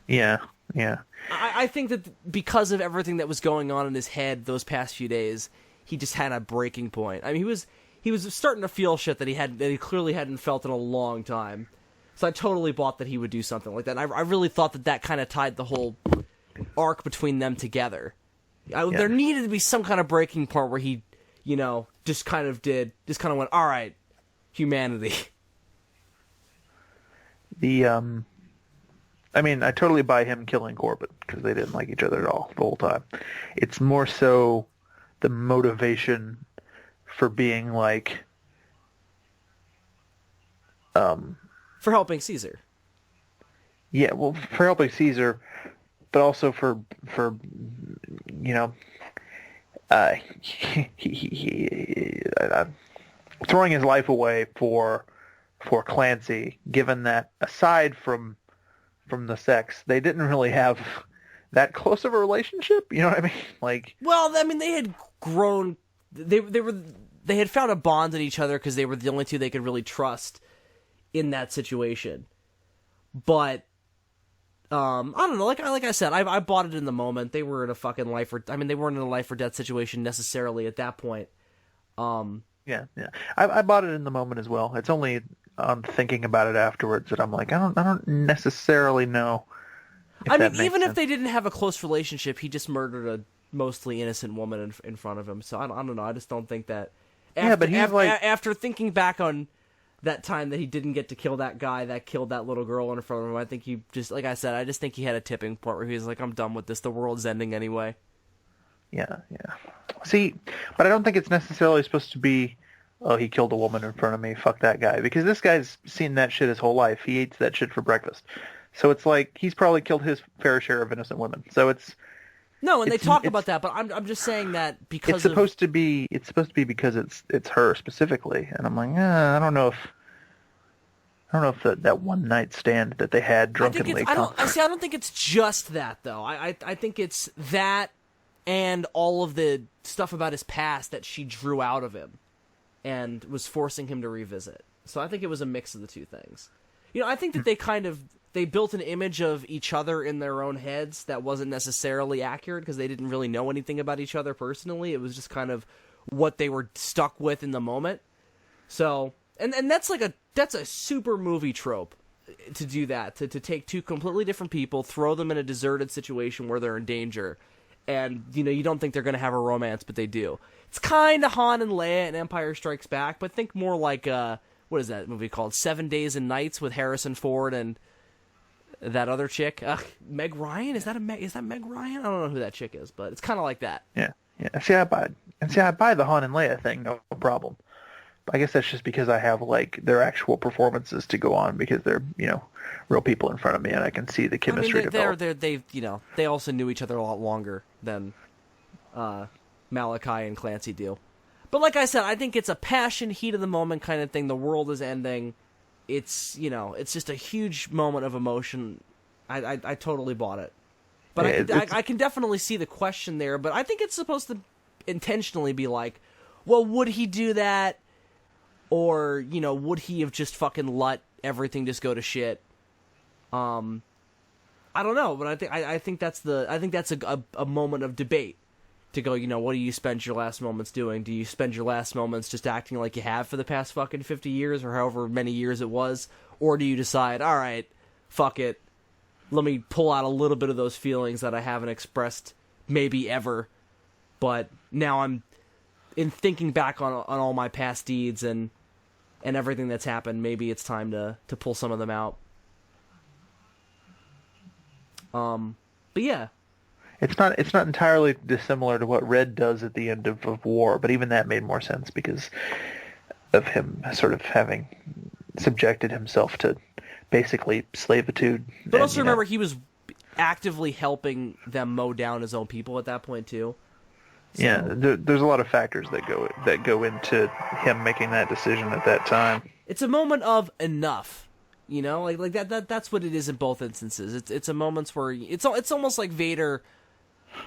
Yeah. Yeah. I think that because of everything that was going on in his head those past few days, he just had a breaking point. I mean, he was starting to feel shit that he clearly hadn't felt in a long time. So I totally bought that he would do something like that. And I really thought that kind of tied the whole arc between them together. There needed to be some kind of breaking point where he, you know, just kind of went, all right, humanity. I mean, I totally buy him killing Corbett because they didn't like each other at all the whole time. It's more so the motivation for being like, for helping Caesar. Yeah, well, for helping Caesar, but also for you know, throwing his life away for Clancy. Given that aside from the sex, they didn't really have that close of a relationship. You know what I mean? Like, well, I mean, they had grown. They had found a bond in each other because they were the only two they could really trust in that situation. But I don't know. Like I said, I bought it in the moment. They were in a fucking they weren't in a life or death situation necessarily at that point. Yeah. I bought it in the moment as well. It's only thinking about it afterwards that I'm like, I don't necessarily know. I mean, even if they didn't have a close relationship, he just murdered a mostly innocent woman in front of him. So I don't know. I just don't think that. After thinking back on that time that he didn't get to kill that guy that killed that little girl in front of him, I think he just, like I said, I just think he had a tipping point where he was like, I'm done with this. The world's ending anyway. Yeah. See, but I don't think it's necessarily supposed to be, oh, he killed a woman in front of me, fuck that guy. Because this guy's seen that shit his whole life. He eats that shit for breakfast. So it's like, he's probably killed his fair share of innocent women. So it's... No, and they talk about that, but I'm just saying that because it's supposed to be because it's her specifically. And I'm like, I don't know if that one night stand that they had drunkenly... I don't think it's just that, though. I think it's that and all of the stuff about his past that she drew out of him and was forcing him to revisit. So I think it was a mix of the two things. You know, I think that they built an image of each other in their own heads that wasn't necessarily accurate because they didn't really know anything about each other personally. It was just kind of what they were stuck with in the moment. So, and that's a super movie trope to do that, to take two completely different people, throw them in a deserted situation where they're in danger, and, you know, you don't think they're going to have a romance, but they do. It's kind of Han and Leia in Empire Strikes Back, but think more like, what is that movie called? 7 Days and Nights with Harrison Ford and that other chick. Meg Ryan? Is that Meg Ryan? I don't know who that chick is, but it's kind of like that. Yeah. See, I buy the Han and Leia thing, no problem. But I guess that's just because I have, like, their actual performances to go on because they're, you know, real people in front of me and I can see the chemistry develop. They also knew each other a lot longer than Malachi and Clancy do. But like I said, I think it's a passion, heat of the moment kind of thing. The world is ending. It's, you know, it's just a huge moment of emotion. I totally bought it. But I can definitely see the question there, but I think it's supposed to intentionally be like, well, would he do that? Or, you know, would he have just fucking let everything just go to shit? I don't know, but I think that's a moment of debate to go, you know, what do you spend your last moments doing? Do you spend your last moments just acting like you have for the past fucking 50 years or however many years it was? Or do you decide, all right, fuck it, let me pull out a little bit of those feelings that I haven't expressed maybe ever, but now I'm in thinking back on all my past deeds and everything that's happened, maybe it's time to pull some of them out. But yeah. It's not entirely dissimilar to what Red does at the end of War, but even that made more sense because of him sort of having subjected himself to basically slavitude. But also remember, he was actively helping them mow down his own people at that point too. So. Yeah, there's a lot of factors that go into him making that decision at that time. It's a moment of enough, like that's what it is in both instances. It's a moments where it's almost like Vader.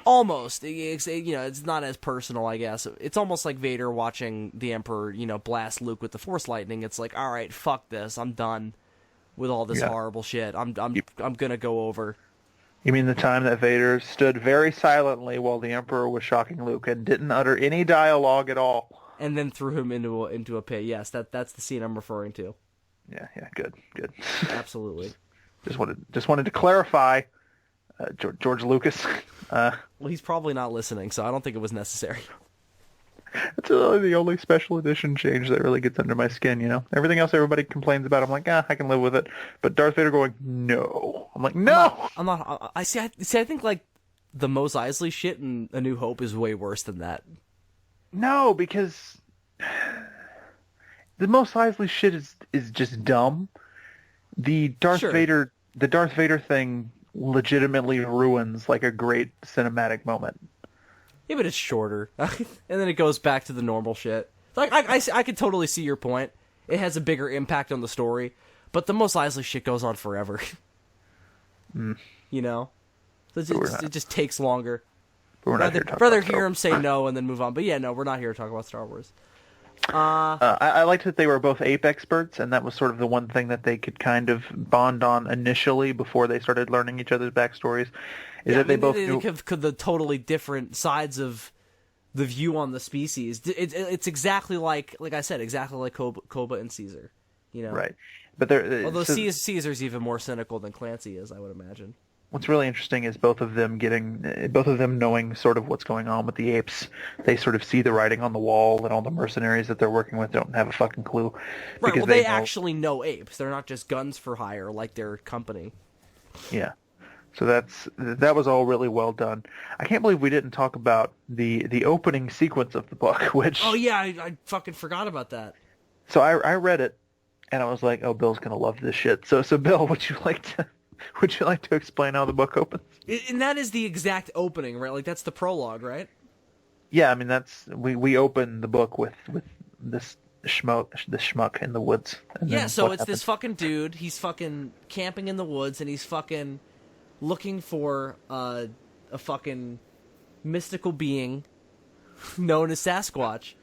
Almost, it's not as personal, I guess. It's almost like Vader watching the Emperor, blast Luke with the Force lightning. It's like, all right, fuck this. I'm done with all this horrible shit. I'm gonna go over. You mean the time that Vader stood very silently while the Emperor was shocking Luke and didn't utter any dialogue at all, and then threw him into a pit? Yes, that's the scene I'm referring to. Yeah, good. Absolutely. Just wanted to clarify. George Lucas. Well, he's probably not listening, so I don't think it was necessary. It's really the only special edition change that really gets under my skin, Everything else everybody complains about, I'm like, I can live with it. But Darth Vader going, no. I'm like, no! I'm not. I think, like, the Mos Eisley shit in A New Hope is way worse than that. No, because the Mos Eisley shit is just dumb. The Darth Vader thing legitimately ruins like a great cinematic moment. Yeah, but it's shorter, and then it goes back to the normal shit. Like I could totally see your point. It has a bigger impact on the story, but the Mos Eisley shit goes on forever. So it just takes longer. But we're not here to talk about hear him say no and then move on. But yeah, no, we're not here to talk about Star Wars. I liked that they were both ape experts, and that was sort of the one thing that they could kind of bond on initially before they started learning each other's backstories. They both knew the totally different sides of the view on the species. It's exactly like I said, exactly like Koba and Caesar. Right. But Caesar's even more cynical than Clancy is, I would imagine. What's really interesting is both of them knowing sort of what's going on with the apes. They sort of see the writing on the wall, and all the mercenaries that they're working with don't have a fucking clue. Right, well, they actually know apes. They're not just guns for hire like their company. Yeah. So that was all really well done. I can't believe we didn't talk about the opening sequence of the book, which... Oh, yeah, I fucking forgot about that. So I read it, and I was like, oh, Bill's going to love this shit. So Bill, would you like to explain how the book opens? And that is the exact opening, right? Like, that's the prologue, right? Yeah, I mean, we open the book with this schmuck in the woods. Yeah, so it's this fucking dude. He's fucking camping in the woods, and he's fucking looking for a fucking mystical being known as Sasquatch.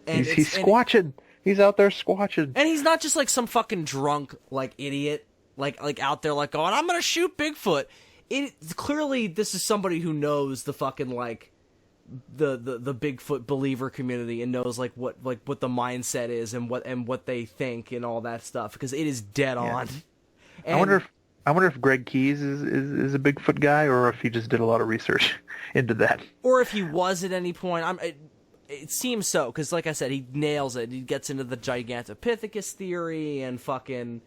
And he's squatching. He's out there squatching. And he's not just like some fucking drunk, like, idiot, like out there like going, I'm gonna shoot Bigfoot. Clearly this is somebody who knows the fucking, like, the Bigfoot believer community and knows like what the mindset is and what they think and all that stuff, because it is dead on. And I wonder if Greg Keyes is a Bigfoot guy, or if he just did a lot of research into that, or if he was at any point. It seems so, because like I said, he nails it. He gets into the Gigantopithecus theory and fucking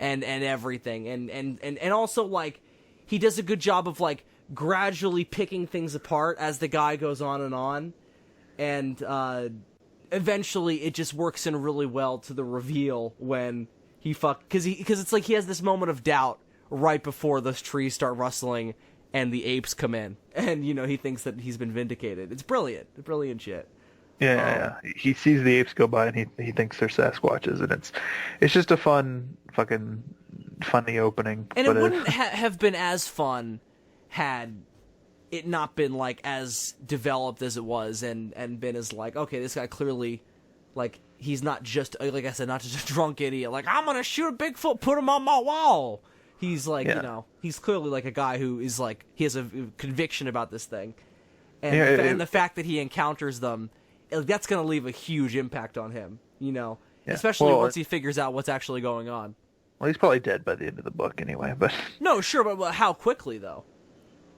and everything, and also, like, he does a good job of, like, gradually picking things apart as the guy goes on, and eventually it just works in really well to the reveal when because it's like he has this moment of doubt right before those trees start rustling and the apes come in, and he thinks that he's been vindicated. It's brilliant shit. Yeah. He sees the apes go by and he thinks they're Sasquatches, and it's just a funny opening. And it wouldn't have been as fun had it not been, like, as developed as it was, and been as, like, okay, this guy clearly, like, he's not just, like I said, not just a drunk idiot, like, I'm gonna shoot a Bigfoot, put him on my wall. He's like, he's clearly like a guy who is like, he has a conviction about this thing. And, and the fact that he encounters them, that's going to leave a huge impact on him, especially once he figures out what's actually going on. Well, he's probably dead by the end of the book anyway, but... No, sure, but how quickly, though?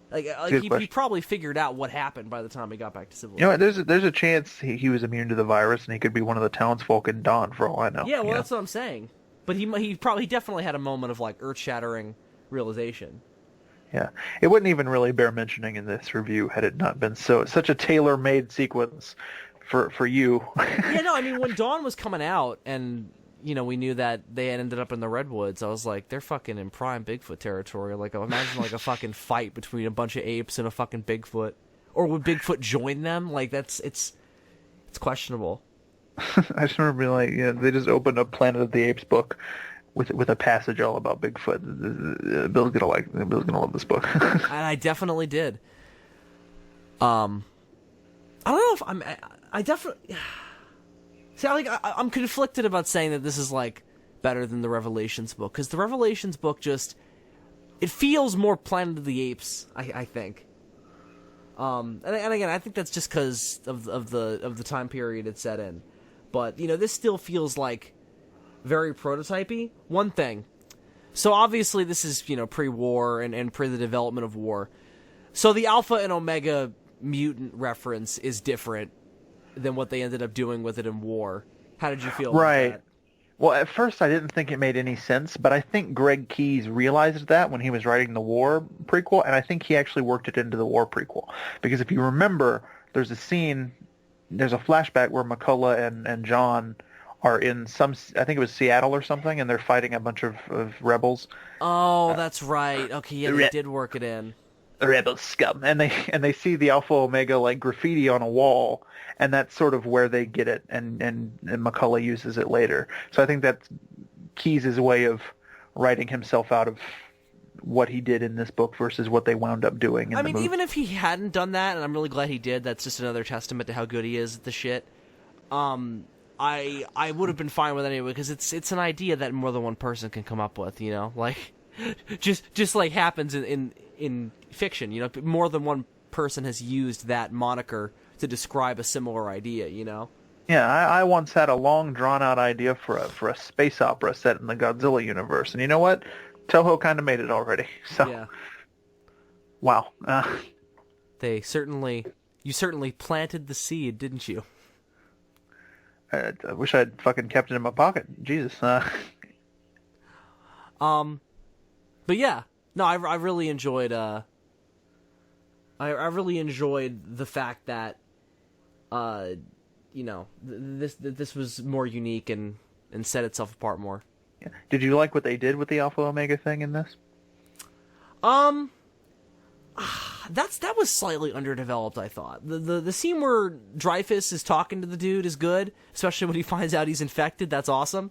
Like he probably figured out what happened by the time he got back to civilization. There's a chance he was immune to the virus, and he could be one of the townsfolk in Dawn, for all I know. Yeah, well, that's what I'm saying. But he definitely had a moment of, like, earth-shattering realization. Yeah, it wouldn't even really bear mentioning in this review had it not been such a tailor-made sequence for you. Yeah, no, I mean, when Dawn was coming out and, we knew that they had ended up in the Redwoods, I was like, they're fucking in prime Bigfoot territory. Like, imagine, like, a fucking fight between a bunch of apes and a fucking Bigfoot. Or would Bigfoot join them? Like, it's questionable. I just remember being like, they just opened up Planet of the Apes book with a passage all about Bigfoot. Bill's gonna love this book. And I definitely did. I don't know if I definitely... See, I'm conflicted about saying that this is, like, better than the Revelations book, because the Revelations book just... It feels more Planet of the Apes, I think. And again, I think that's just because of the time period it's set in. But, this still feels like very prototypey. One thing. So obviously this is, pre-war and pre the development of war. So the Alpha and Omega mutant reference is different than what they ended up doing with it in war. How did you feel about that? Well, at first I didn't think it made any sense, but I think Greg Keyes realized that when he was writing the war prequel, and I think he actually worked it into the war prequel. Because if you remember, there's a flashback where McCullough and John are in I think it was Seattle or something, and they're fighting a bunch of rebels. Oh, that's right. Okay, yeah, they did work it in. Rebel scum, and they see the Alpha Omega like graffiti on a wall, and that's sort of where they get it, and McCullough uses it later. So I think that's Keyes' way of writing himself out of what he did in this book versus what they wound up doing in the movie. Even if he hadn't done that, and I'm really glad he did, that's just another testament to how good he is at the shit. I would have been fine with it anyway, because it's an idea that more than one person can come up with, like just like happens in fiction, more than one person has used that moniker to describe a similar idea, Yeah, I once had a long drawn out idea for a space opera set in the Godzilla universe, and you know what? Toho kind of made it already. So, yeah. Wow. You certainly planted the seed, didn't you? I wish I'd fucking kept it in my pocket. Jesus. But yeah, no, I really enjoyed. I really enjoyed the fact that, this was more unique and set itself apart more. Yeah. Did you like what they did with the Alpha Omega thing in this? That was slightly underdeveloped, I thought. The scene where Dreyfus is talking to the dude is good, especially when he finds out he's infected. That's awesome.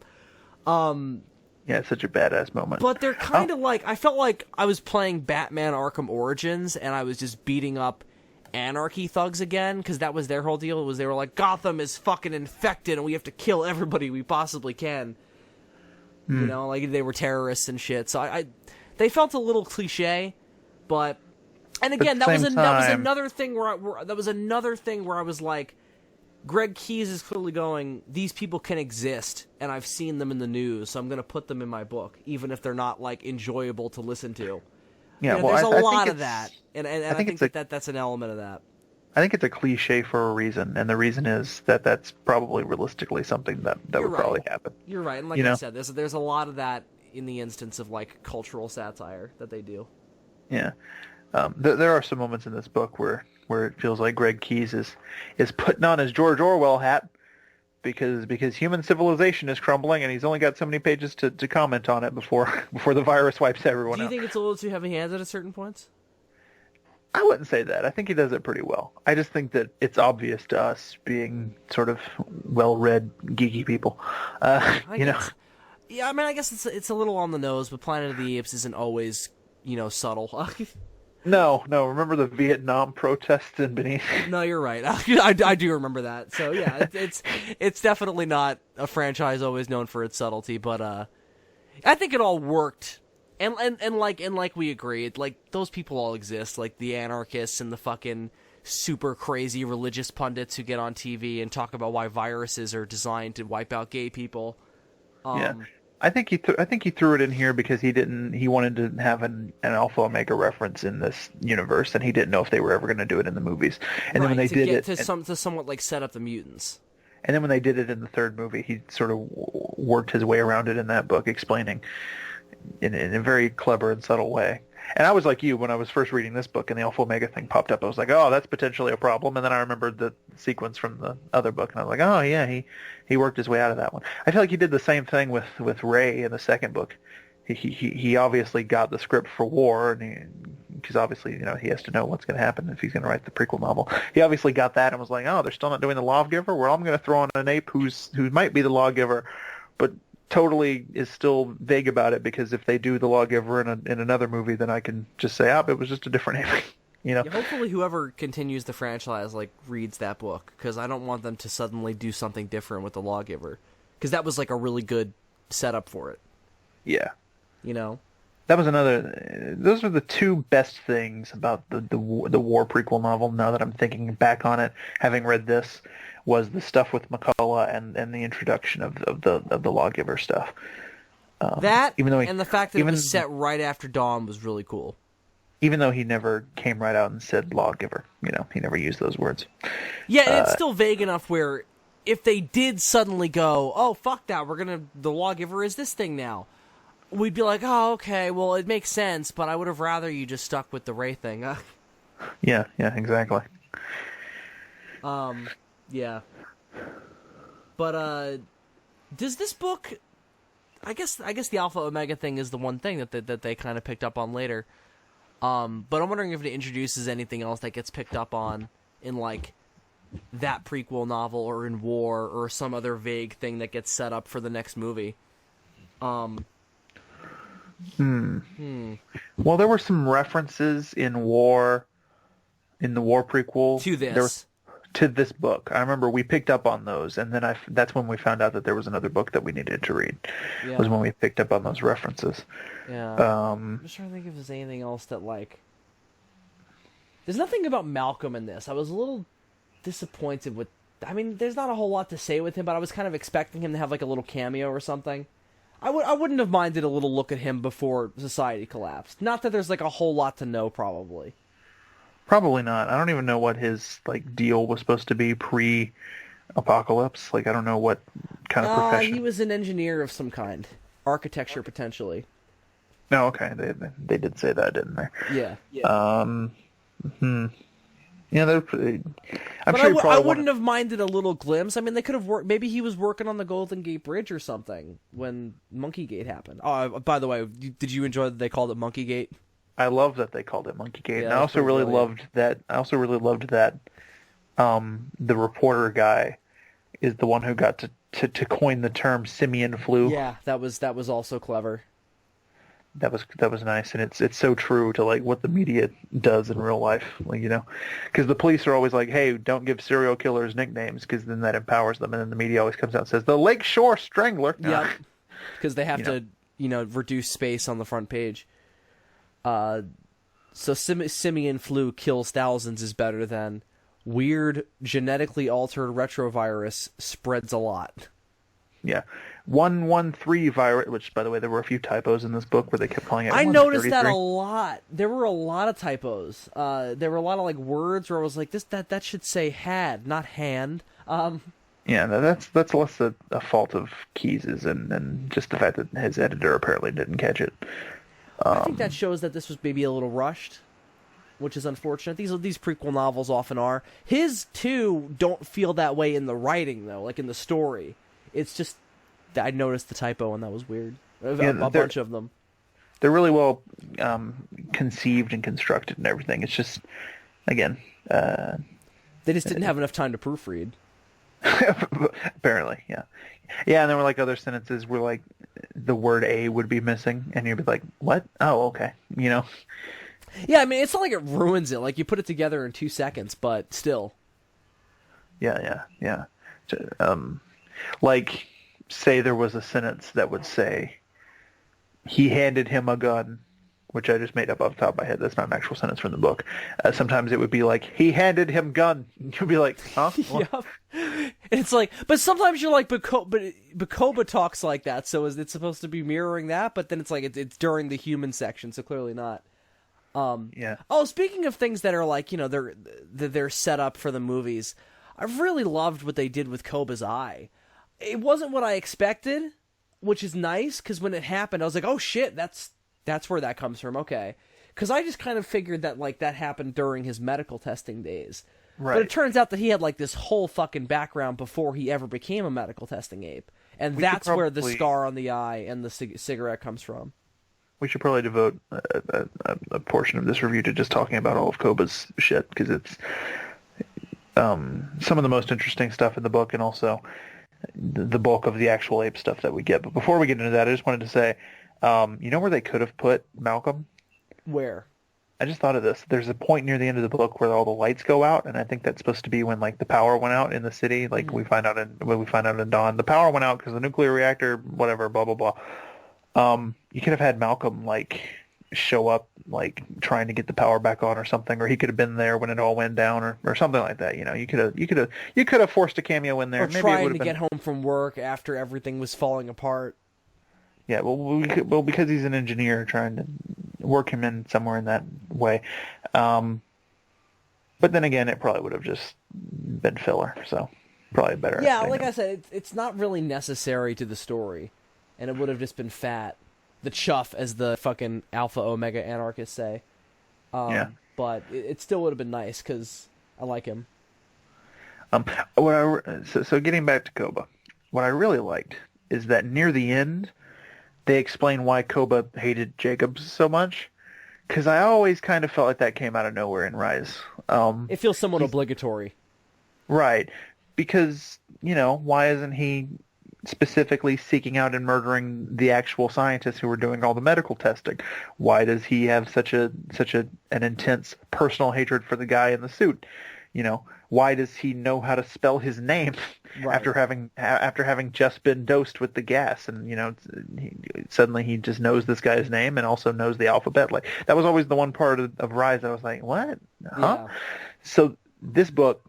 Yeah, it's such a badass moment. But they're kind of like... I felt like I was playing Batman Arkham Origins, and I was just beating up anarchy thugs again, because that was their whole deal. It was they were like, Gotham is fucking infected, and we have to kill everybody we possibly can. Like they were terrorists and shit. So they felt a little cliche, but... And again, that was another thing where I was like, Greg Keyes is clearly going, these people can exist, and I've seen them in the news, so I'm going to put them in my book, even if they're not, like, enjoyable to listen to. Yeah, there's a lot of that, and I think that's an element of that. I think it's a cliche for a reason, and the reason is that that's probably realistically something that would probably happen. You're right, and like I said, there's a lot of that in the instance of, like, cultural satire that they do. Yeah. There are some moments in this book where it feels like Greg Keyes is putting on his George Orwell hat because human civilization is crumbling, and he's only got so many pages to comment on it before the virus wipes everyone out. Do you think it's a little too heavy-handed at certain points? I wouldn't say that. I think he does it pretty well. I just think that it's obvious to us, being sort of well-read, geeky people. Yeah, I mean, I guess it's a little on the nose, but Planet of the Apes isn't always, subtle. No. Remember the Vietnam protests in Benin? No, you're right. I do remember that. So yeah, it's definitely not a franchise always known for its subtlety, but I think it all worked. And like we agreed, like those people all exist, like the anarchists and the fucking super crazy religious pundits who get on TV and talk about why viruses are designed to wipe out gay people. Yeah. I think he threw it in here because he wanted to have an Alpha Omega reference in this universe, and he didn't know if they were ever going to do it in the movies. And then when they did it, to somewhat like set up the mutants. And then when they did it in the third movie, he sort of worked his way around it in that book, explaining in a very clever and subtle way. And I was like you when I was first reading this book and the Alpha Omega thing popped up. I was like, oh, that's potentially a problem. And then I remembered the sequence from the other book, and I was like, oh yeah, he worked his way out of that one. I feel like he did the same thing with Ray in the second book. He obviously got the script for War, and because obviously he has to know what's going to happen if he's going to write the prequel novel. He obviously got that and was like, oh, they're still not doing the Lawgiver. Well, I'm going to throw in an ape who might be the Lawgiver, but totally is still vague about it, because if they do the Lawgiver in another movie, then I can just say, it was just a different ape. Yeah, hopefully whoever continues the franchise reads that book, because I don't want them to suddenly do something different with the Lawgiver, because that was a really good setup for it. Yeah. That was another. Those are the two best things about the War prequel novel. Now that I'm thinking back on it, having read this, was the stuff with McCullough and the introduction of the Lawgiver stuff. And the fact that it was set right after Dawn was really cool. Even though he never came right out and said Lawgiver, he never used those words. Yeah, and it's still vague enough where if they did suddenly go, oh fuck that, the Lawgiver is this thing now, we'd be like, oh, okay, well, it makes sense, but I would have rather you just stuck with the Ray thing. Yeah, exactly. Yeah. But, does this book... I guess the Alpha Omega thing is the one thing that they kind of picked up on later. But I'm wondering if it introduces anything else that gets picked up on in, that prequel novel or in War or some other vague thing that gets set up for the next movie. Well, there were some references in the War prequel to this. To this book. I remember we picked up on those, and then that's when we found out that there was another book that we needed to read. Yeah. Was when we picked up on those references. Yeah. I'm just trying to think if there's anything else that There's nothing about Malcolm in this. I was a little disappointed with. I mean, there's not a whole lot to say with him, but I was kind of expecting him to have a little cameo or something. I wouldn't have minded a little look at him before society collapsed. Not that there's a whole lot to know, probably. Probably not. I don't even know what his deal was supposed to be pre-apocalypse. I don't know what kind of profession. He was an engineer of some kind, architecture potentially. No, okay, they did say that, didn't they? Yeah. Yeah, they're. I wouldn't have minded a little glimpse. I mean, they could have worked. Maybe he was working on the Golden Gate Bridge or something when Monkey Gate happened. Oh, by the way, did you enjoy that they called it Monkey Gate? I love that they called it Monkey Gate. Yeah, and I also really loved that. The reporter guy is the one who got to coin the term simian flu. Yeah, that was also clever. That was nice, and it's so true to what the media does in real life, because the police are always like, hey, don't give serial killers nicknames, because then that empowers them, and then the media always comes out and says the Lakeshore Strangler. Yeah, because they have to reduce space on the front page. So simian flu kills thousands is better than weird genetically altered retrovirus spreads a lot. Yeah. 113 virus, which, by the way, there were a few typos in this book where they kept calling it I noticed that a lot. There were a lot of typos. There were a lot of words where I was like, that should say had, not hand. Yeah, that's less a fault of Keyes's and just the fact that his editor apparently didn't catch it. I think that shows that this was maybe a little rushed, which is unfortunate. These prequel novels often are. His, too, don't feel that way in the writing, though, in the story. It's just that I noticed the typo, and that was weird. A bunch of them. They're really well conceived and constructed and everything. It's just, again... they just didn't have enough time to proofread. Apparently, yeah. Yeah, and there were other sentences where the word "a" would be missing, and you'd be like, "What? Oh, okay." Yeah, I mean, it's not like it ruins it. You put it together in 2 seconds, but still. Yeah. Say there was a sentence that would say, "He handed him a gun," which I just made up off the top of my head. That's not an actual sentence from the book. Sometimes it would be "He handed him gun." You'd be like, huh? Yep. It's but sometimes you're but Bacoba talks like that, so is it supposed to be mirroring that? But then it's it's during the human section, so clearly not. Yeah. Oh, speaking of things that are they're set up for the movies, I really loved what they did with Koba's eye. It wasn't what I expected, which is nice, because when it happened, I was like, oh shit, that's where that comes from, okay. because I just kind of figured that like that happened during his medical testing days. Right. But it turns out that he had like this whole fucking background before he ever became a medical testing ape, and that's where the scar on the eye and the cigarette comes from. We should probably devote a portion of this review to just talking about all of Koba's shit, because it's some of the most interesting stuff in the book, and also the bulk of the actual ape stuff that we get. But before we get into that, I just wanted to say, you know where they could have put Malcolm? Where? I just thought of this. There's a point near the end of the book where all the lights go out, and I think that's supposed to be when like the power went out in the city. Like we find out in Dawn, the power went out because the nuclear reactor, whatever, blah blah blah. You could have had Malcolm like show up, like trying to get the power back on or something, or he could have been there when it all went down, or something like that. You know, you could have forced a cameo in there. Or Maybe trying to get home from work after everything was falling apart. Yeah, well, because he's an engineer, trying to work him in somewhere in that way. But then again, it probably would have just been filler, so probably better. Yeah, like I said, it's not really necessary to the story, and it would have just been fat. The chuff, as the fucking Alpha Omega anarchists say. Yeah. But it still would have been nice, because I like him. So getting back to Koba, what I really liked is that near the end, they explain why Koba hated Jacobs so much, because I always kind of felt like that came out of nowhere in Rise. It feels somewhat obligatory. Right, because, you know, why isn't he specifically seeking out and murdering the actual scientists who were doing all the medical testing? Why does he have such an intense personal hatred for the guy in the suit? You know, why does he know how to spell his name after having just been dosed with the gas? And you know, suddenly he just knows this guy's name and also knows the alphabet. Like that was always the one part of Rise I was like, what? Huh? Yeah. So this book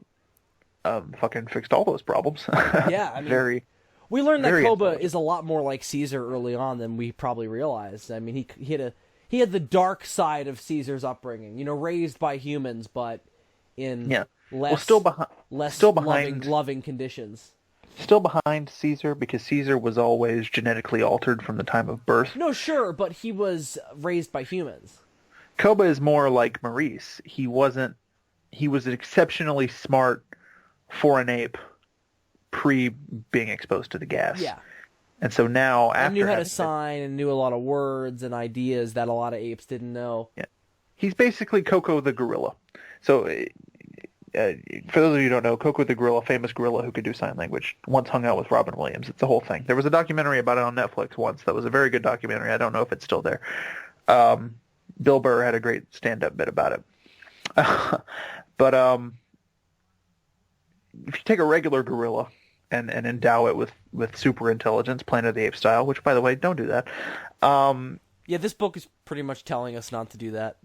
fucking fixed all those problems. Yeah, I mean, we learned that Koba is a lot more like Caesar early on than we probably realized. I mean, he had the dark side of Caesar's upbringing. You know, raised by humans, but in less loving conditions. Still behind Caesar, because Caesar was always genetically altered from the time of birth. No, sure, but he was raised by humans. Koba is more like Maurice. He was exceptionally smart for an ape pre being exposed to the gas. Yeah. And so now after... And knew how to sign and knew a lot of words and ideas that a lot of apes didn't know. Yeah. He's basically Coco the gorilla. So for those of you who don't know, Coco the gorilla, famous gorilla who could do sign language, once hung out with Robin Williams. It's a whole thing. There was a documentary about it on Netflix once that was a very good documentary. I don't know if it's still there. Bill Burr had a great stand-up bit about it. But if you take a regular gorilla and endow it with super intelligence, Planet of the Apes style, which, by the way, don't do that. Yeah, this book is pretty much telling us not to do that.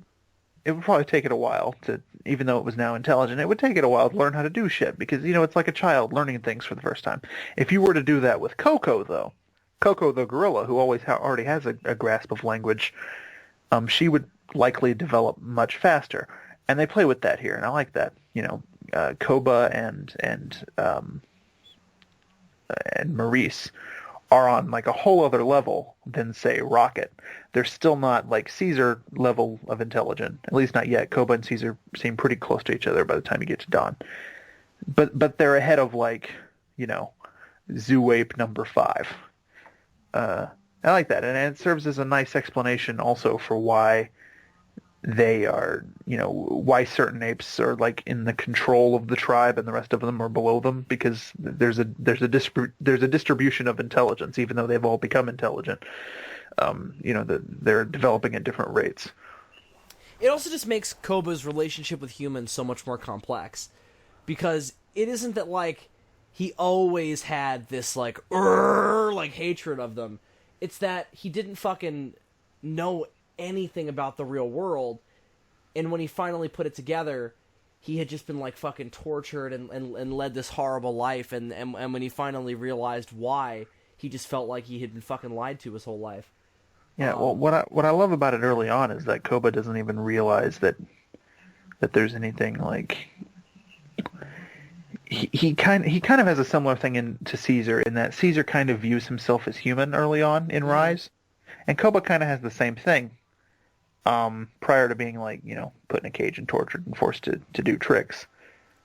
It would probably take it a while to, even though it was now intelligent, it would take it a while to learn how to do shit, because, you know, it's like a child learning things for the first time. If you were to do that with Coco, though, Coco the gorilla, who already has a grasp of language, she would likely develop much faster. And they play with that here, and I like that. You know, Koba and Maurice are on like a whole other level than, say, Rocket. They're still not like Caesar level of intelligent, at least not yet. Koba and Caesar seem pretty close to each other by the time you get to Dawn. But they're ahead of, like, you know, Zoo Ape number 5. I like that, and it serves as a nice explanation also for why they are, you know, why certain apes are like in the control of the tribe and the rest of them are below them, because there's a distribution of intelligence, even though they've all become intelligent. You know, they're developing at different rates. It also just makes Koba's relationship with humans so much more complex, because it isn't that like he always had this like hatred of them. It's that he didn't fucking know anything about the real world, and when he finally put it together, he had just been like fucking tortured and led this horrible life, and when he finally realized why, he just felt like he had been fucking lied to his whole life. Yeah, well, what I love about it early on is that Koba doesn't even realize that there's anything like... He kind of has a similar thing to Caesar, in that Caesar kind of views himself as human early on in Rise, and Koba kind of has the same thing. prior to being like, put in a cage and tortured and forced to do tricks.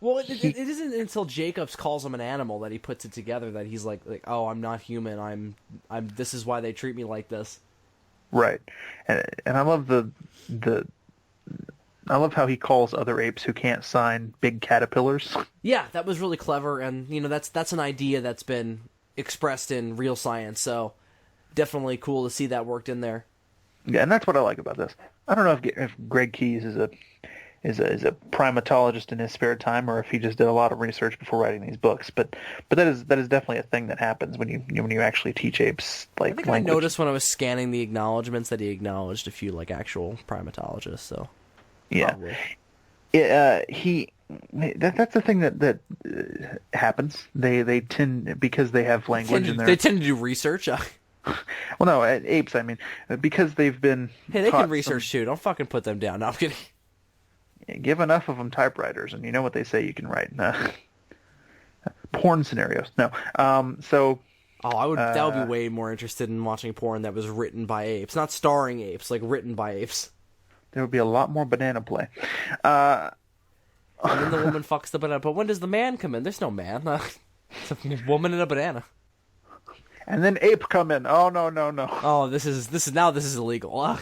Well, it isn't until Jacobs calls him an animal that he puts it together that he's like, oh, I'm not human. I'm. This is why they treat me like this. Right, and I love I love how he calls other apes who can't sign big caterpillars. Yeah, that was really clever, and that's an idea that's been expressed in real science. So definitely cool to see that worked in there. Yeah, and that's what I like about this. I don't know if Greg Keyes is a primatologist in his spare time, or if he just did a lot of research before writing these books. But that is definitely a thing that happens when you actually teach apes like I think language. I noticed when I was scanning the acknowledgments that he acknowledged a few like actual primatologists. So yeah, probably. That's the thing that happens. They tend, because they have language in there. They tend to do research. Well, no, apes. I mean, because they've been. Hey, they can research too. Don't fucking put them down. No, I'm kidding. Give enough of them typewriters, and you know what they say you can write. Porn scenarios. No. So. Oh, I would. That would be way more interested in watching porn that was written by apes, not starring apes, like written by apes. There would be a lot more banana play. And then the woman fucks the banana. But when does the man come in? There's no man. It's a woman and a banana. And then ape come in. Oh no. Oh, this is illegal.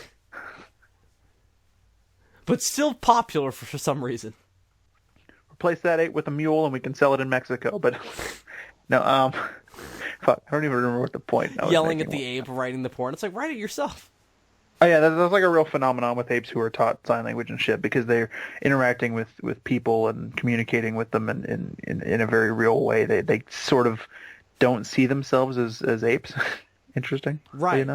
But still popular for some reason. Replace that ape with a mule, and we can sell it in Mexico. But no, fuck, I don't even remember what the point. Yelling at the ape, writing the porn. It's like, write it yourself. Oh yeah, that's like a real phenomenon with apes who are taught sign language and shit, because they're interacting with people and communicating with them in a very real way. They sort of don't see themselves as apes. Interesting, right?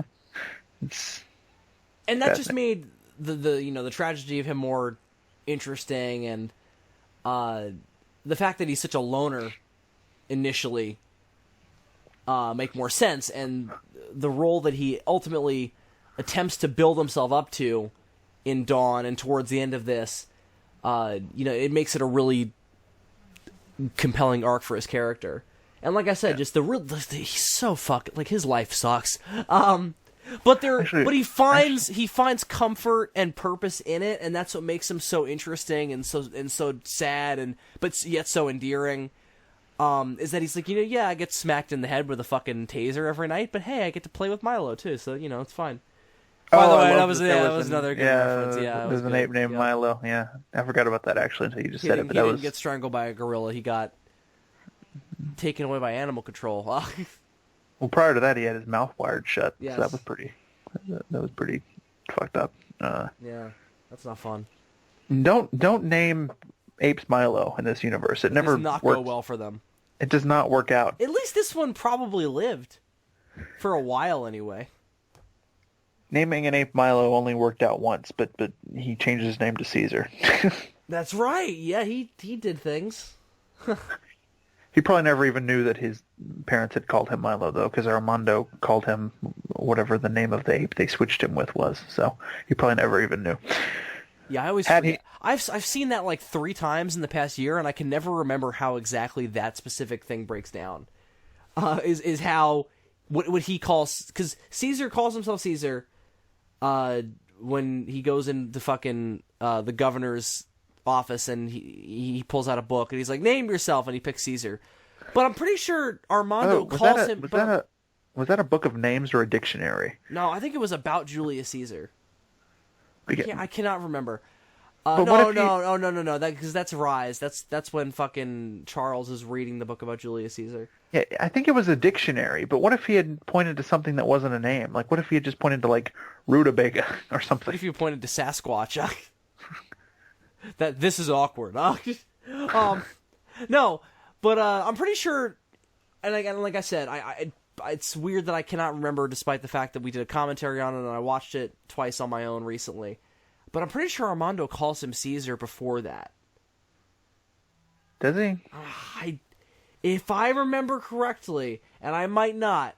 And that just made the tragedy of him more interesting, and the fact that he's such a loner initially make more sense, and the role that he ultimately attempts to build himself up to in Dawn and towards the end of this, it makes it a really compelling arc for his character. And like I said, just he's so fucking, like, his life sucks. But he finds comfort and purpose in it, and that's what makes him so interesting and so sad, but yet so endearing. Is that he's like, I get smacked in the head with a fucking taser every night, but hey, I get to play with Milo too, so it's fine. By the way, that was another good reference. Yeah, there's an ape named Milo. Yeah, I forgot about that actually until you just said it. But he didn't get strangled by a gorilla. He got taken away by animal control. Well, prior to that, he had his mouth wired shut. Yes. So that was pretty fucked up. Yeah, that's not fun. Don't name apes Milo in this universe. It never does not go well for them. It does not work out. At least this one probably lived for a while anyway. Naming an ape Milo only worked out once, but he changed his name to Caesar. That's right. Yeah, he did things. He probably never even knew that his parents had called him Milo, though, because Armando called him whatever the name of the ape they switched him with was. So he probably never even knew. Yeah, I always forget. I've seen that like 3 times in the past year, and I can never remember how exactly that specific thing breaks down. Is how what he calls, because Caesar calls himself Caesar when he goes into fucking the governor's office, and he pulls out a book and he's like, name yourself, and he picks Caesar. But I'm pretty sure Armando calls him. Was that a book of names or a dictionary? No, I think it was about Julius Caesar. I cannot remember. No. Because that's Rise. That's when fucking Charles is reading the book about Julius Caesar. Yeah, I think it was a dictionary. But what if he had pointed to something that wasn't a name? Like, what if he had just pointed to like rutabaga or something? What if you pointed to Sasquatch? That this is awkward. No, but I'm pretty sure. And like I said, it's weird that I cannot remember, despite the fact that we did a commentary on it and I watched it twice on my own recently. But I'm pretty sure Armando calls him Caesar before that. Does he? If I remember correctly, and I might not,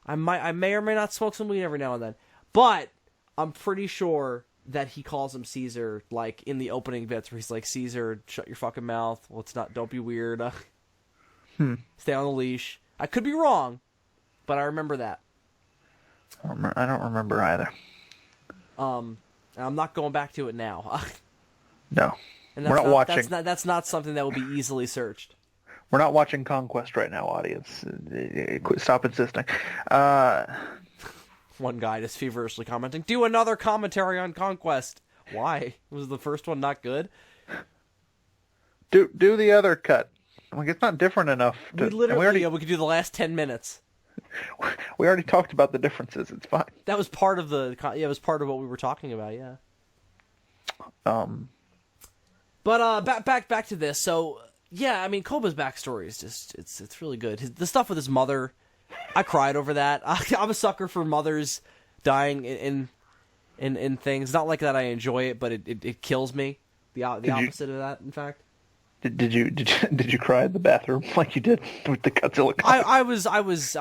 I may or may not smoke some weed every now and then, but I'm pretty sure that he calls him Caesar, like in the opening bits where he's like, Caesar, shut your fucking mouth. Don't be weird. Stay on the leash. I could be wrong, but I remember that. I don't remember either. I'm not going back to it now. No. And We're not watching. That's not something that will be easily searched. We're not watching Conquest right now, audience. Stop insisting. One guy just feverishly commenting, "Do another commentary on Conquest." Why? Was the first one not good? Do the other cut. Like, it's not different enough. We literally, we could do the last 10 minutes. We already talked about the differences. It's fine. That was part of it was part of what we were talking about, yeah. But back to this. So, yeah, I mean, Koba's backstory is just it's really good. The stuff with his mother, I cried over that. I'm a sucker for mothers dying in things. Not like that I enjoy it, but it kills me. The opposite of that, in fact. Did you cry in the bathroom like you did with the Godzilla comic? I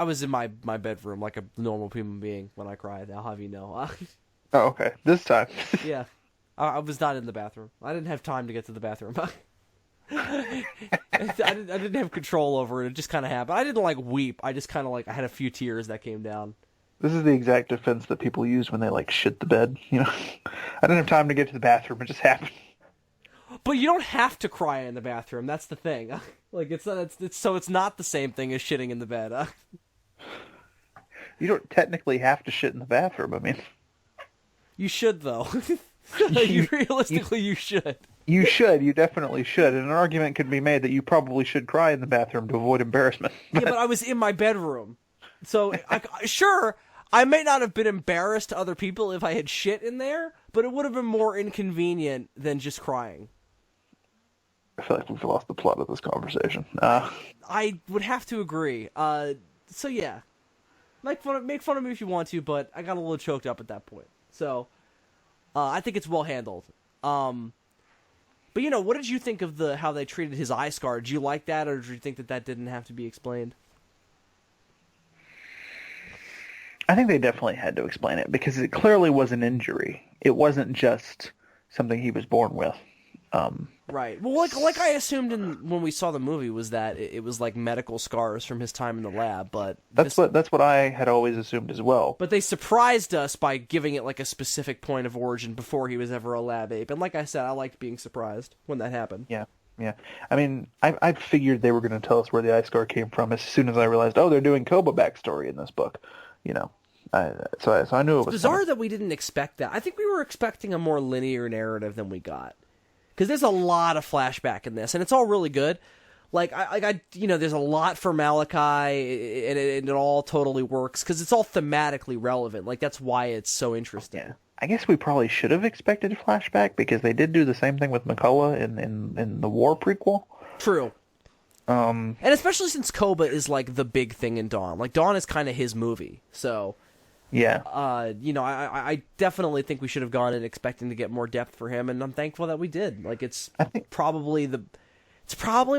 was in my bedroom like a normal human being when I cried. I'll have you know. Oh, okay. This time. Yeah, I was not in the bathroom. I didn't have time to get to the bathroom. I didn't have control over it. It just kind of happened. I didn't like weep. I just kind of I had a few tears that came down. This is the exact defense that people use when they shit the bed. You know, I didn't have time to get to the bathroom. It just happened. But you don't have to cry in the bathroom. That's the thing. It's not the same thing as shitting in the bed. You don't technically have to shit in the bathroom. I mean, you should though. Realistically, you should. You should. You definitely should. And an argument could be made that you probably should cry in the bathroom to avoid embarrassment. Yeah, but I was in my bedroom, so sure. I may not have been embarrassed to other people if I had shit in there, but it would have been more inconvenient than just crying. I feel like we've lost the plot of this conversation. I would have to agree. So yeah, make fun of me if you want to, but I got a little choked up at that point. So I think it's well handled. But what did you think of how they treated his eye scar? Did you like that, or did you think that didn't have to be explained? I think they definitely had to explain it because it clearly was an injury. It wasn't just something he was born with. Right. Well, like I assumed when we saw the movie was that it was like medical scars from his time in the lab, but that's what I had always assumed as well. But they surprised us by giving it like a specific point of origin before he was ever a lab ape. And like I said, I liked being surprised when that happened. Yeah. I mean, I figured they were going to tell us where the eye scar came from as soon as I realized, they're doing Koba backstory in this book. So I knew it was bizarre that we didn't expect that. I think we were expecting a more linear narrative than we got. Because there's a lot of flashback in this, and it's all really good. There's a lot for Malachi, and it all totally works because it's all thematically relevant. That's why it's so interesting. Yeah. I guess we probably should have expected a flashback because they did do the same thing with McCullough in the War prequel. True. And especially since Koba is the big thing in Dawn. Dawn is kind of his movie, so. Yeah. I definitely think we should have gone in expecting to get more depth for him, and I'm thankful that we did. It's probably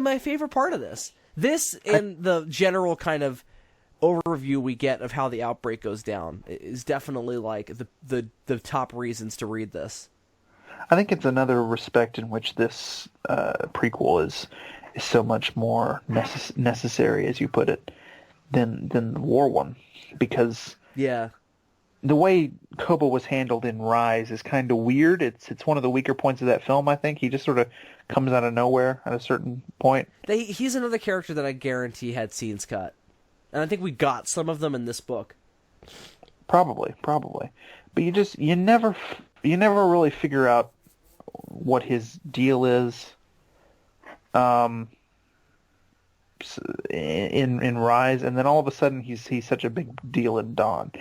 my favorite part of this. This and the general kind of overview we get of how the outbreak goes down is definitely the top reasons to read this. I think it's another respect in which this prequel is so much more necessary, as you put it, than the War one, because the way Koba was handled in Rise is kind of weird. It's one of the weaker points of that film, I think. He just sort of comes out of nowhere at a certain point. He's another character that I guarantee had scenes cut. And I think we got some of them in this book. Probably. But you never really figure out what his deal is in Rise, and then all of a sudden he's such a big deal in Dawn.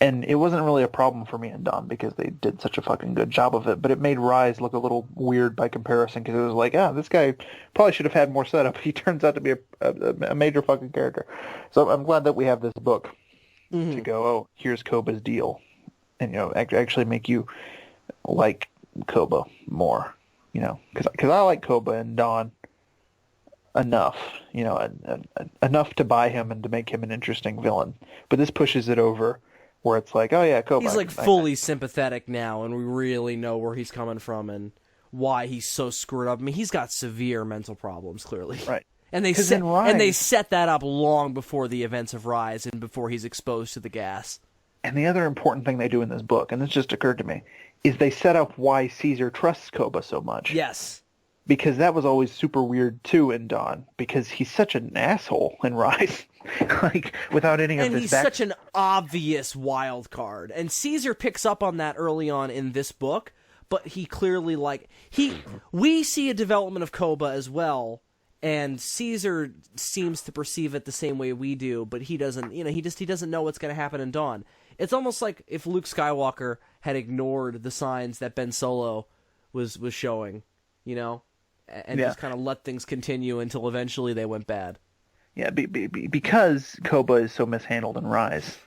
And it wasn't really a problem for me in Dawn because they did such a fucking good job of it, but it made Rise look a little weird by comparison because it was this guy probably should have had more setup. He turns out to be a major fucking character. So I'm glad that we have this book to go, here's Koba's deal. And, actually make you like Koba more, because I like Koba and Dawn enough, enough to buy him and to make him an interesting villain. But this pushes it over where it's Koba. He's fully sympathetic now, and we really know where he's coming from and why he's so screwed up. I mean, he's got severe mental problems, clearly. Right. And they set that up long before the events of Rise and before he's exposed to the gas. And the other important thing they do in this book, and this just occurred to me, is they set up why Caesar trusts Koba so much. Yes. Because that was always super weird too in Dawn, because he's such an asshole in Rise. Like, without any of And this he's such an obvious wild card. And Caesar picks up on that early on in this book, but he clearly, like, we see a development of Koba as well, and Caesar seems to perceive it the same way we do, but he doesn't, he doesn't know what's going to happen in Dawn. It's almost like if Luke Skywalker had ignored the signs that Ben Solo was showing, and just kind of let things continue until eventually they went bad. Yeah, because Koba is so mishandled in Rise,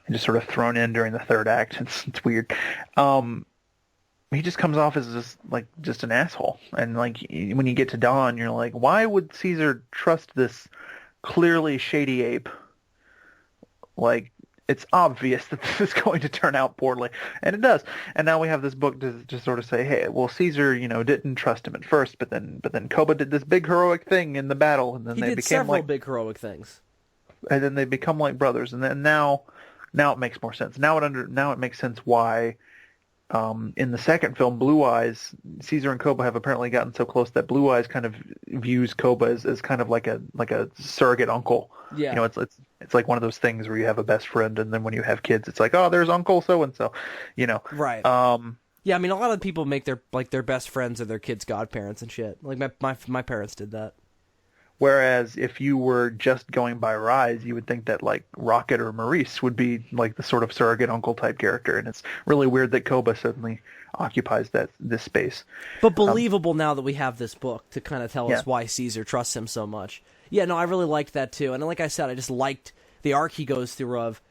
and just sort of thrown in during the third act. It's weird. He just comes off as just an asshole, and like when you get to Dawn, you're like, why would Caesar trust this clearly shady ape? Like, it's obvious that this is going to turn out poorly, and it does. And now we have this book to sort of say, hey, well, Caesar, didn't trust him at first, but then Koba did this big heroic thing in the battle, and then they became several big heroic things, and then they become like brothers, and then now it makes more sense. Now it makes sense why. In the second film, Blue Eyes, Caesar and Koba have apparently gotten so close that Blue Eyes kind of views Koba as kind of like a surrogate uncle. Yeah. It's like one of those things where you have a best friend, and then when you have kids, it's like, oh, there's Uncle so and so, Right. Yeah, I mean, a lot of people make their best friends or their kids' godparents and shit. Like my parents did that. Whereas if you were just going by Rise, you would think that like Rocket or Maurice would be like the sort of surrogate uncle type character, and it's really weird that Koba suddenly occupies this space. But believable now that we have this book to kind of tell us why Caesar trusts him so much. Yeah, no, I really liked that too, and like I said, I just liked the arc he goes through of,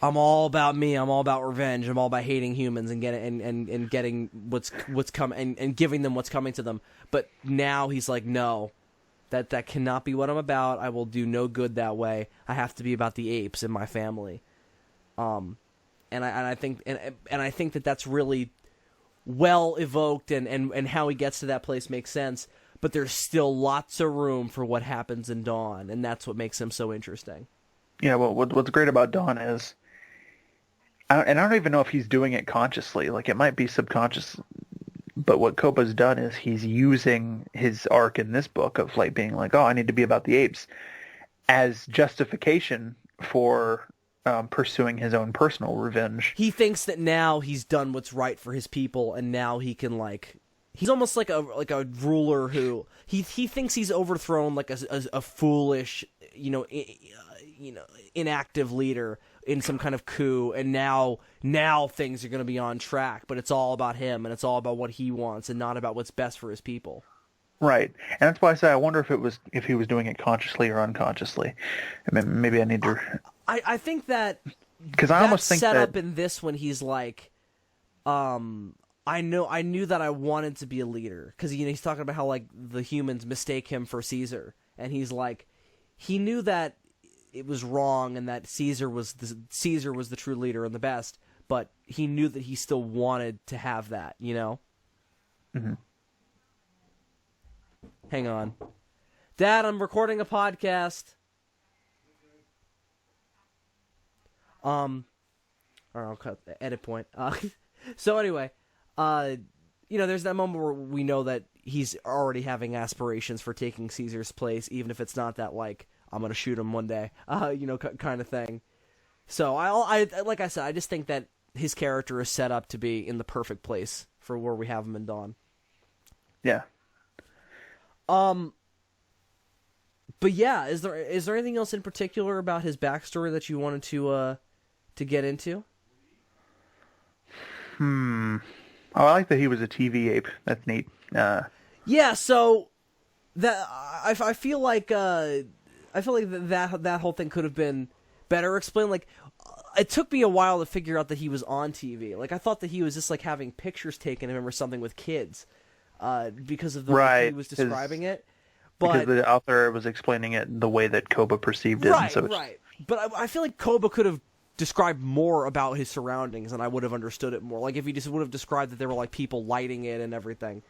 I'm all about me, I'm all about revenge, I'm all about hating humans and getting what's coming and giving them what's coming to them. But now he's like, no. That cannot be what I'm about. I will do no good that way. I have to be about the apes in my family. And I think that that's really well evoked, and how he gets to that place makes sense. But there's still lots of room for what happens in Dawn, and that's what makes him so interesting. Yeah, well, what's great about Dawn is, I don't even know if he's doing it consciously. Like, it might be subconscious. But what Koba's done is he's using his arc in this book of like being like, oh, I need to be about the apes, as justification for pursuing his own personal revenge. He thinks that now he's done what's right for his people, and now he can he's almost like a ruler who he thinks he's overthrown like a foolish, inactive leader in some kind of coup, and now things are going to be on track, but it's all about him, and it's all about what he wants, and not about what's best for his people. Right, and that's why I say I wonder if he was doing it consciously or unconsciously. I mean, maybe I need to. I think that because I almost think set that up in this when he's like, I knew that I wanted to be a leader, because he's talking about how like the humans mistake him for Caesar, and he's like, he knew that it was wrong and that Caesar was the true leader and the best, but he knew that he still wanted to have that, Mm-hmm. Hang on. Dad, I'm recording a podcast. Or I'll cut the edit point. So anyway, there's that moment where we know that he's already having aspirations for taking Caesar's place, even if it's not that like, I'm gonna shoot him one day, kind of thing. So I like I said, I just think that his character is set up to be in the perfect place for where we have him in Dawn. Yeah. But yeah, is there anything else in particular about his backstory that you wanted to get into? Oh, I like that he was a TV ape. That's neat. Yeah. So that I feel like that whole thing could have been better explained. Like, it took me a while to figure out that he was on TV. Like, I thought that he was just like having pictures taken of him or something with kids, because of the way he was describing it. But because the author was explaining it the way that Koba perceived it. Right, right. But I feel like Koba could have described more about his surroundings, and I would have understood it more. Like, if he just would have described that there were like people lighting it and everything,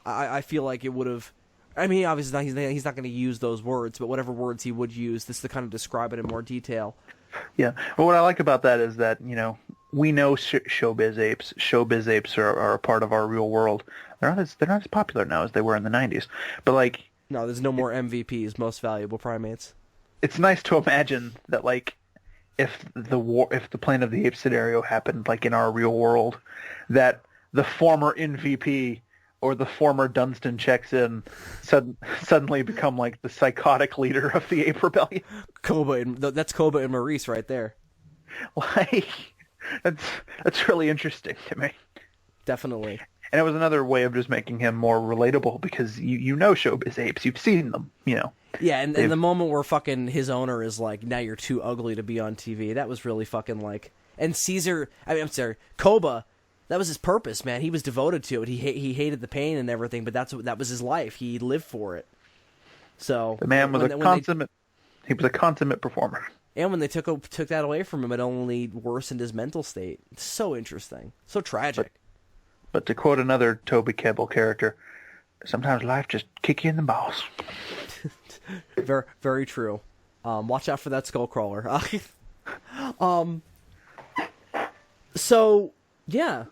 I feel like it would have. I mean, obviously he's not going to use those words, but whatever words he would use, this to kind of describe it in more detail. Yeah. Well, what I like about that is that, we know showbiz apes. Showbiz apes are a part of our real world. They're not as popular now as they were in the 90s. But like, No, there's no more MVPs, most valuable primates. it's nice to imagine that like if the Planet of the Apes scenario happened like in our real world, that the former MVP or the former Dunstan checks in suddenly become like the psychotic leader of the ape rebellion. That's Koba and Maurice right there. Like that's really interesting to me. Definitely. And it was another way of just making him more relatable because you know showbiz apes, you've seen them, you know. Yeah, and the moment where fucking his owner is like, now you're too ugly to be on TV, that was really fucking like... And Caesar, I'm sorry, Koba, that was his purpose, man. He was devoted to it. He hated the pain and everything, but that was his life. He lived for it. So the man was he was a consummate performer. And when they took that away from him, it only worsened his mental state. It's so interesting. So tragic. But to quote another Toby Kebbell character, sometimes life just kick you in the balls. Very, very true. Watch out for that skull crawler. So yeah,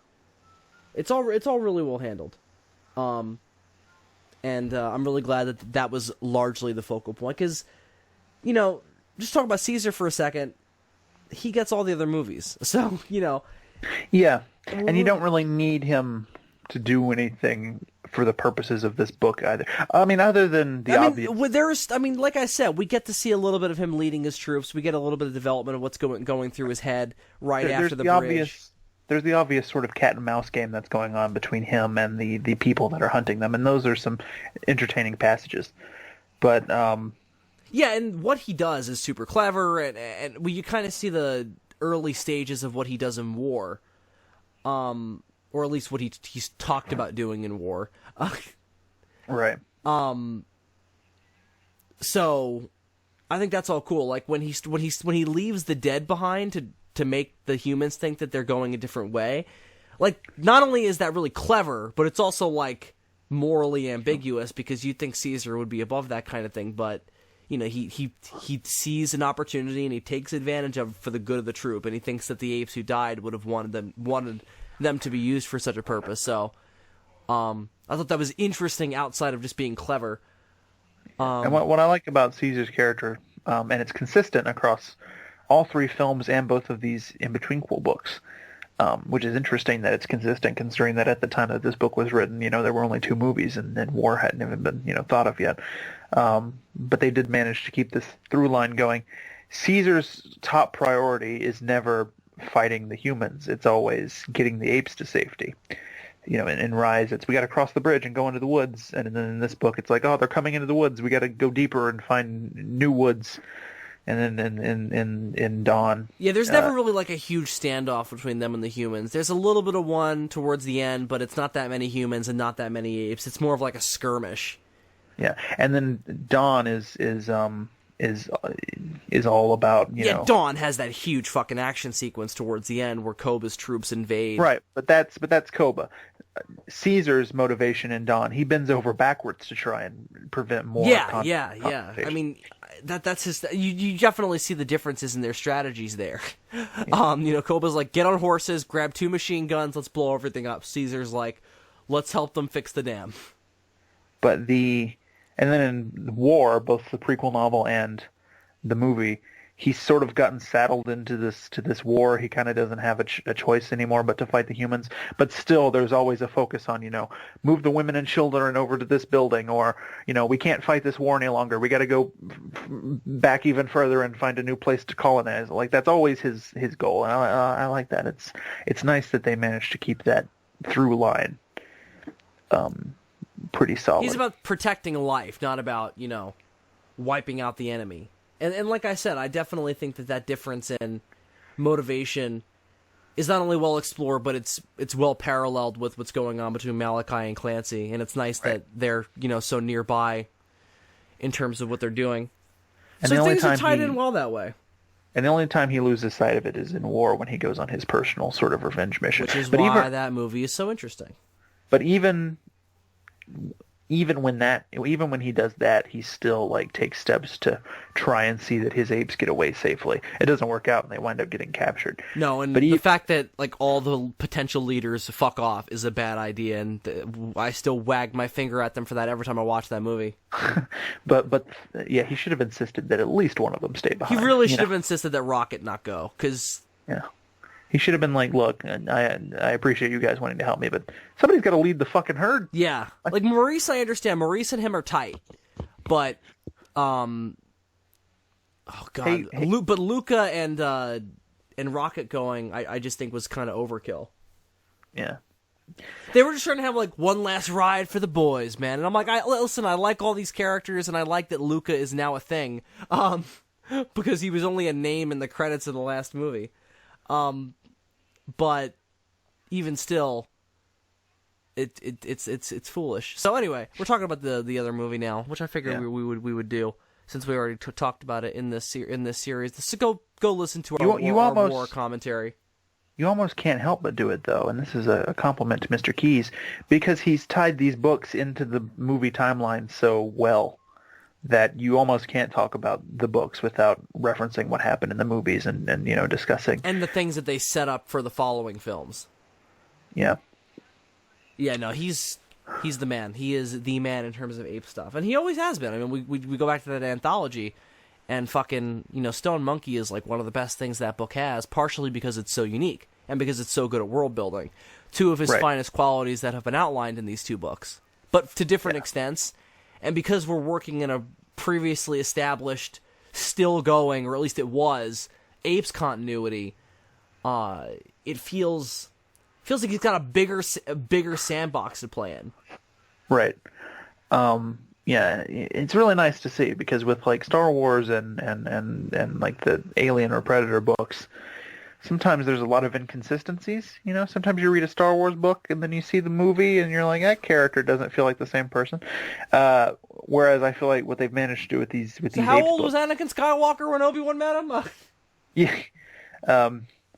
it's all really well handled. And I'm really glad that was largely the focal point because, you know, just talk about Caesar for a second. He gets all the other movies, so you know. Yeah. And you don't really need him to do anything for the purposes of this book either. I mean, other than the obvious. Like I said, we get to see a little bit of him leading his troops. We get a little bit of development of what's going through his head after the bridge. There's the obvious sort of cat and mouse game that's going on between him and the people that are hunting them, and those are some entertaining passages. But yeah, and what he does is super clever, and you kind of see the early stages of what he does in war. Or at least what he's talked about doing in war. Right. So I think that's all cool. Like when he leaves the dead behind to make the humans think that they're going a different way. Like not only is that really clever, but it's also like morally ambiguous because you'd think Caesar would be above that kind of thing, but you know, he sees an opportunity and he takes advantage of it for the good of the troop, and he thinks that the apes who died would have wanted them to be used for such a purpose. So, I thought that was interesting outside of just being clever. And what I like about Caesar's character, and it's consistent across all three films and both of these in-between Quill books, which is interesting that it's consistent considering that at the time that this book was written, you know, there were only 2 movies and war hadn't even been, you know, thought of yet. But they did manage to keep this through line going. Caesar's top priority is never fighting the humans. It's always getting the apes to safety. You know, in Rise, it's we got to cross the bridge and go into the woods. And then in this book, it's like, oh, they're coming into the woods. We got to go deeper and find new woods. And then in Dawn, yeah, there's never really like a huge standoff between them and the humans. There's a little bit of one towards the end, but it's not that many humans and not that many apes. It's more of like a skirmish. Yeah, and then Dawn is all about you know. Dawn has that huge fucking action sequence towards the end where Koba's troops invade. Right, but that's Koba. Caesar's motivation in Dawn, he bends over backwards to try and prevent more. Yeah. I mean, that's his. You definitely see the differences in their strategies there. Yeah. You know, Koba's like, get on horses, grab 2 machine guns, let's blow everything up. Caesar's like, let's help them fix the dam. But and then in War, both the prequel novel and the movie, he's sort of gotten saddled into this war. He kind of doesn't have a choice anymore but to fight the humans. But still, there's always a focus on, you know, move the women and children over to this building, or, you know, we can't fight this war any longer. We got to go back even further and find a new place to colonize. Like, that's always his goal. And I like that. It's nice that they managed to keep that through line pretty solid. He's about protecting life, not about, you know, wiping out the enemy. And like I said, I definitely think that difference in motivation is not only well explored, but it's well paralleled with what's going on between Malachi and Clancy, and it's nice that they're, you know, so nearby in terms of what they're doing. And so things are tied in well that way. And the only time he loses sight of it is in War, when he goes on his personal sort of revenge mission. Which is why that movie is so interesting. But even even when he does that, he still like takes steps to try and see that his apes get away safely. It doesn't work out, and they wind up getting captured. No, and But the fact that like all the potential leaders fuck off is a bad idea, and I still wag my finger at them for that every time I watch that movie. but yeah, he should have insisted that at least one of them stay He behind. really should have insisted that Rocket not go, because Yeah. He should have been like, look, I appreciate you guys wanting to help me, but somebody's got to lead the fucking herd. yeah, like Maurice, I understand. Maurice and him are tight, but oh god, Hey. But Luca and Rocket going, I just think was kind of overkill. Yeah. They were just trying to have like one last ride for the boys, man. And I'm like, listen, I like all these characters, and I like that Luca is now a thing, because he was only a name in the credits of the last movie. But even still, it's foolish. So anyway, we're talking about the other movie now, which I figured we would do since we already talked about it in this series. So go listen to our war commentary. You almost can't help but do it, though, and this is a compliment to Mr. Keyes, because he's tied these books into the movie timeline so well that you almost can't talk about the books without referencing what happened in the movies and discussing. And the things that they set up for the following films. Yeah. Yeah, no, he's the man. He is the man in terms of ape stuff. And he always has been. I mean, we go back to that anthology, and fucking, Stone Monkey is like one of the best things that book has, partially because it's so unique, and because it's so good at world building. Two of his finest qualities that have been outlined in these two books. But to different extents. And because we're working in a previously established, still going, or at least it was, Apes continuity, it feels like he's got a bigger sandbox to play in. Right. Yeah, it's really nice to see, because with like Star Wars and like the Alien or Predator books, sometimes there's a lot of inconsistencies. Sometimes you read a Star Wars book and then you see the movie and you're like, that character doesn't feel like the same person. Whereas I feel like what they've managed to do with these how Apes old books, was Anakin Skywalker when Obi-Wan met him? yeah.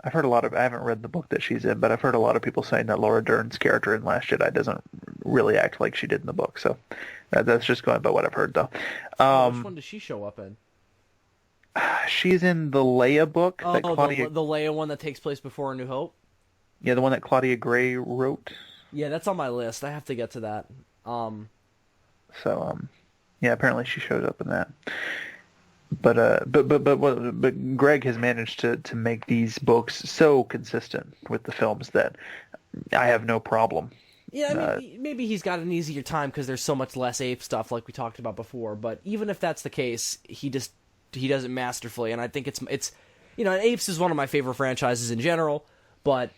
I've heard I haven't read the book that she's in, but I've heard a lot of people saying that Laura Dern's character in Last Jedi doesn't really act like she did in the book. So that's just going by what I've heard, though. Which one does she show up in? She's in the Leia book. Oh, the Leia one that takes place before A New Hope? Yeah, the one that Claudia Gray wrote. Yeah, that's on my list. I have to get to that. Yeah, apparently she shows up in that. But Greg has managed to make these books so consistent with the films that I have no problem. Yeah, I mean, maybe he's got an easier time because there's so much less ape stuff like we talked about before. But even if that's the case, he does it masterfully, and I think it's Apes is one of my favorite franchises in general, but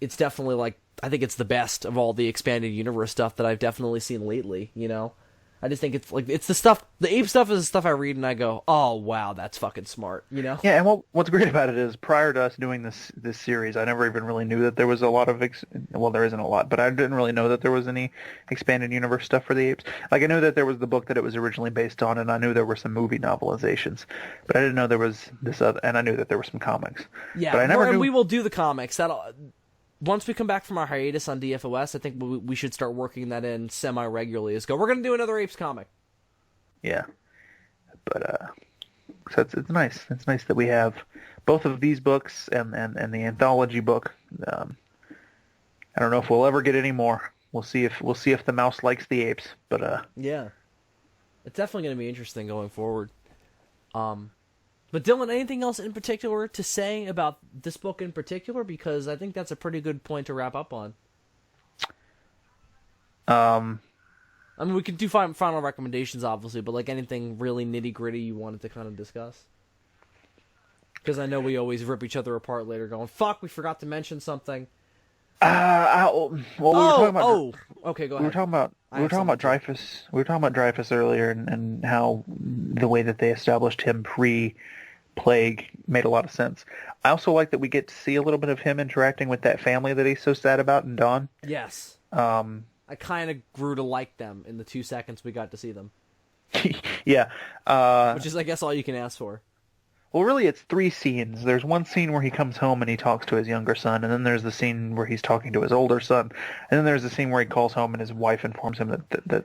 it's definitely like, I think it's the best of all the expanded universe stuff that I've definitely seen lately. I just think it's the stuff. The ape stuff is the stuff I read and I go, oh wow, that's fucking smart. Yeah, and what's great about it is, prior to us doing this series, I never even really knew that there was a lot of there isn't a lot, but I didn't really know that there was any expanded universe stuff for the apes. Like, I knew that there was the book that it was originally based on, and I knew there were some movie novelizations, but I didn't know there was this other, and I knew that there were some comics. Yeah, but I never knew. We will do the comics. Once we come back from our hiatus on DFOS, I think we should start working that in semi-regularly. We're going to do another Apes comic. Yeah. But, so it's nice. It's nice that we have both of these books and the anthology book. I don't know if we'll ever get any more. We'll see if the mouse likes the apes. But, yeah. It's definitely going to be interesting going forward. But Dylan, anything else in particular to say about this book in particular? Because I think that's a pretty good point to wrap up on. I mean, we could do final recommendations, obviously, but like anything really nitty-gritty you wanted to kind of discuss? Because I know we always rip each other apart later going, fuck, we forgot to mention something. Well, we were talking about... okay, go ahead. We were talking about Dreyfus. We were talking about Dreyfus earlier, and how the way that they established him pre-Plague made a lot of sense. I also like that we get to see a little bit of him interacting with that family that he's so sad about in Dawn. Yes. I kind of grew to like them in the 2 seconds we got to see them. Yeah. Which is, I guess, all you can ask for. Well, really, it's 3 scenes. There's one scene where he comes home and he talks to his younger son, and then there's the scene where he's talking to his older son, and then there's the scene where he calls home and his wife informs him that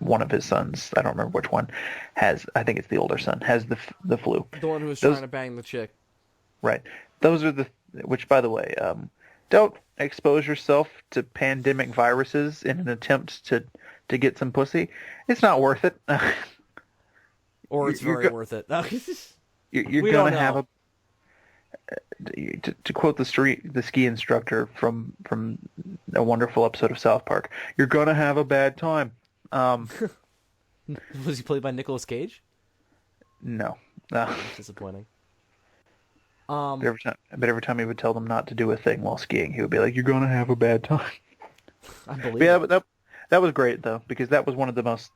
one of his sons, I don't remember which one, I think it's the older son, has the flu. The one who was trying to bang the chick. Right. Those are which, by the way, don't expose yourself to pandemic viruses in an attempt to get some pussy. It's not worth it. Or it's very worth it. You're going to have to quote the ski instructor from a wonderful episode of South Park, you're going to have a bad time. Was he played by Nicolas Cage? No. Disappointing. But every time he would tell them not to do a thing while skiing, he would be like, you're going to have a bad time. I believe it. But that was great, though, because that was one of the most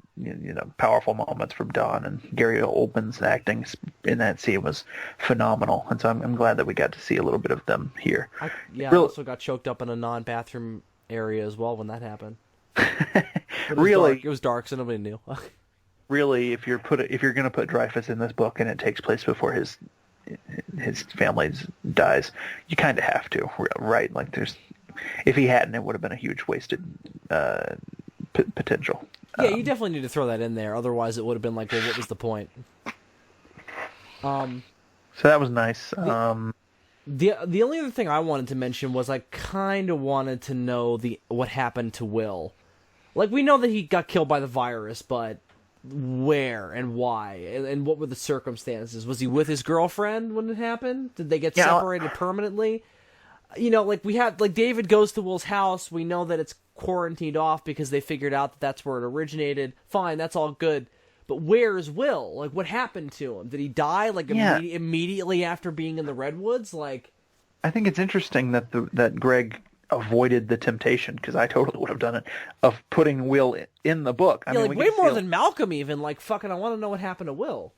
powerful moments from Don, and Gary Oldman's acting in that scene was phenomenal, and so I'm glad that we got to see a little bit of them here. I also got choked up in a non-bathroom area as well when that happened. It was dark, so nobody knew. Really, if you're going to put Dreyfus in this book and it takes place before his family dies, you kind of have to, right? Like, if he hadn't, it would have been a huge wasted potential. Yeah, you definitely need to throw that in there. Otherwise, it would have been like, well, what was the point? So that was nice. The only other thing I wanted to mention was I kind of wanted to know what happened to Will. Like, we know that he got killed by the virus, but where and why, and what were the circumstances? Was he with his girlfriend when it happened? Did they get separated permanently? Like David goes to Will's house. We know that it's quarantined off because they figured out that that's where it originated. Fine, that's all good. But where is Will? Like, what happened to him? Did he die immediately after being in the Redwoods? Like, I think it's interesting that Greg avoided the temptation, because I totally would have done it, of putting Will in the book. I mean, way more than Malcolm even. Like, fucking, I want to know what happened to Will.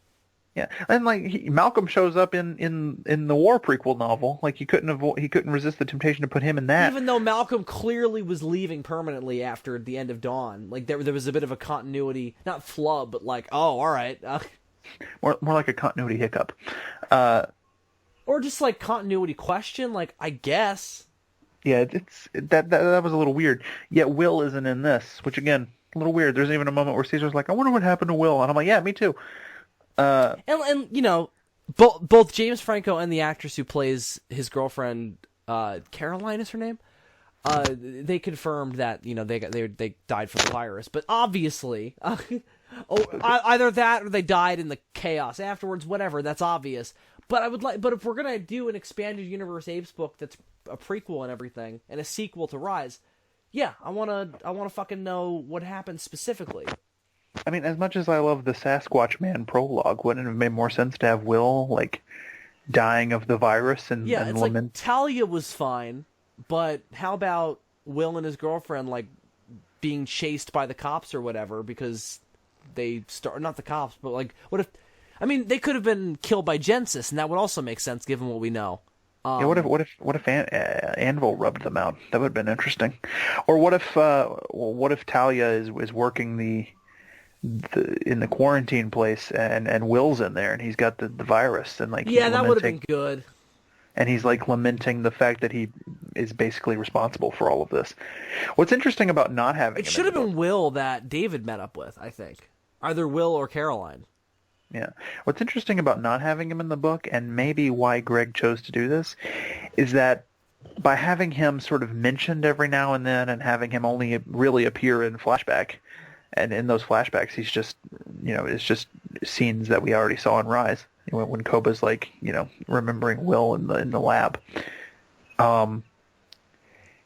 Yeah, and like Malcolm shows up in the War prequel novel. Like, he couldn't resist the temptation to put him in that. Even though Malcolm clearly was leaving permanently after the end of Dawn. Like, there was a bit of a continuity, not flub, but like, oh, all right. More like a continuity hiccup. Or just like continuity question. Like, I guess. Yeah, that was a little weird. Yet Will isn't in this, which again, a little weird. There's even a moment where Caesar's like, I wonder what happened to Will, and I'm like, yeah, me too. And both James Franco and the actress who plays his girlfriend, Caroline is her name. They confirmed that they died from the virus, but obviously, either that or they died in the chaos afterwards. Whatever, that's obvious. But if we're gonna do an expanded universe Apes book that's a prequel and everything, and a sequel to Rise, yeah, I wanna fucking know what happened specifically. I mean, as much as I love the Sasquatch Man prologue, wouldn't it have made more sense to have Will, like, dying of the virus and it's lament? Like, Talia was fine, but how about Will and his girlfriend, like, being chased by the cops or whatever because not the cops, but, like, what if... I mean, they could have been killed by Genesis, and that would also make sense given what we know. Yeah, what if Anvil rubbed them out? That would have been interesting. Or what if Talia is working in the quarantine place and Will's in there and he's got the virus and like that would have been good. And he's like lamenting the fact that he is basically responsible for all of this. What's interesting about not having it should have been Will that David met up with, I think. Either Will or Caroline. Yeah. What's interesting about not having him in the book, and maybe why Greg chose to do this, is that by having him sort of mentioned every now and then and having him only really appear in flashback, and in those flashbacks he's just, it's just scenes that we already saw in Rise. When Koba's like, remembering Will in the lab.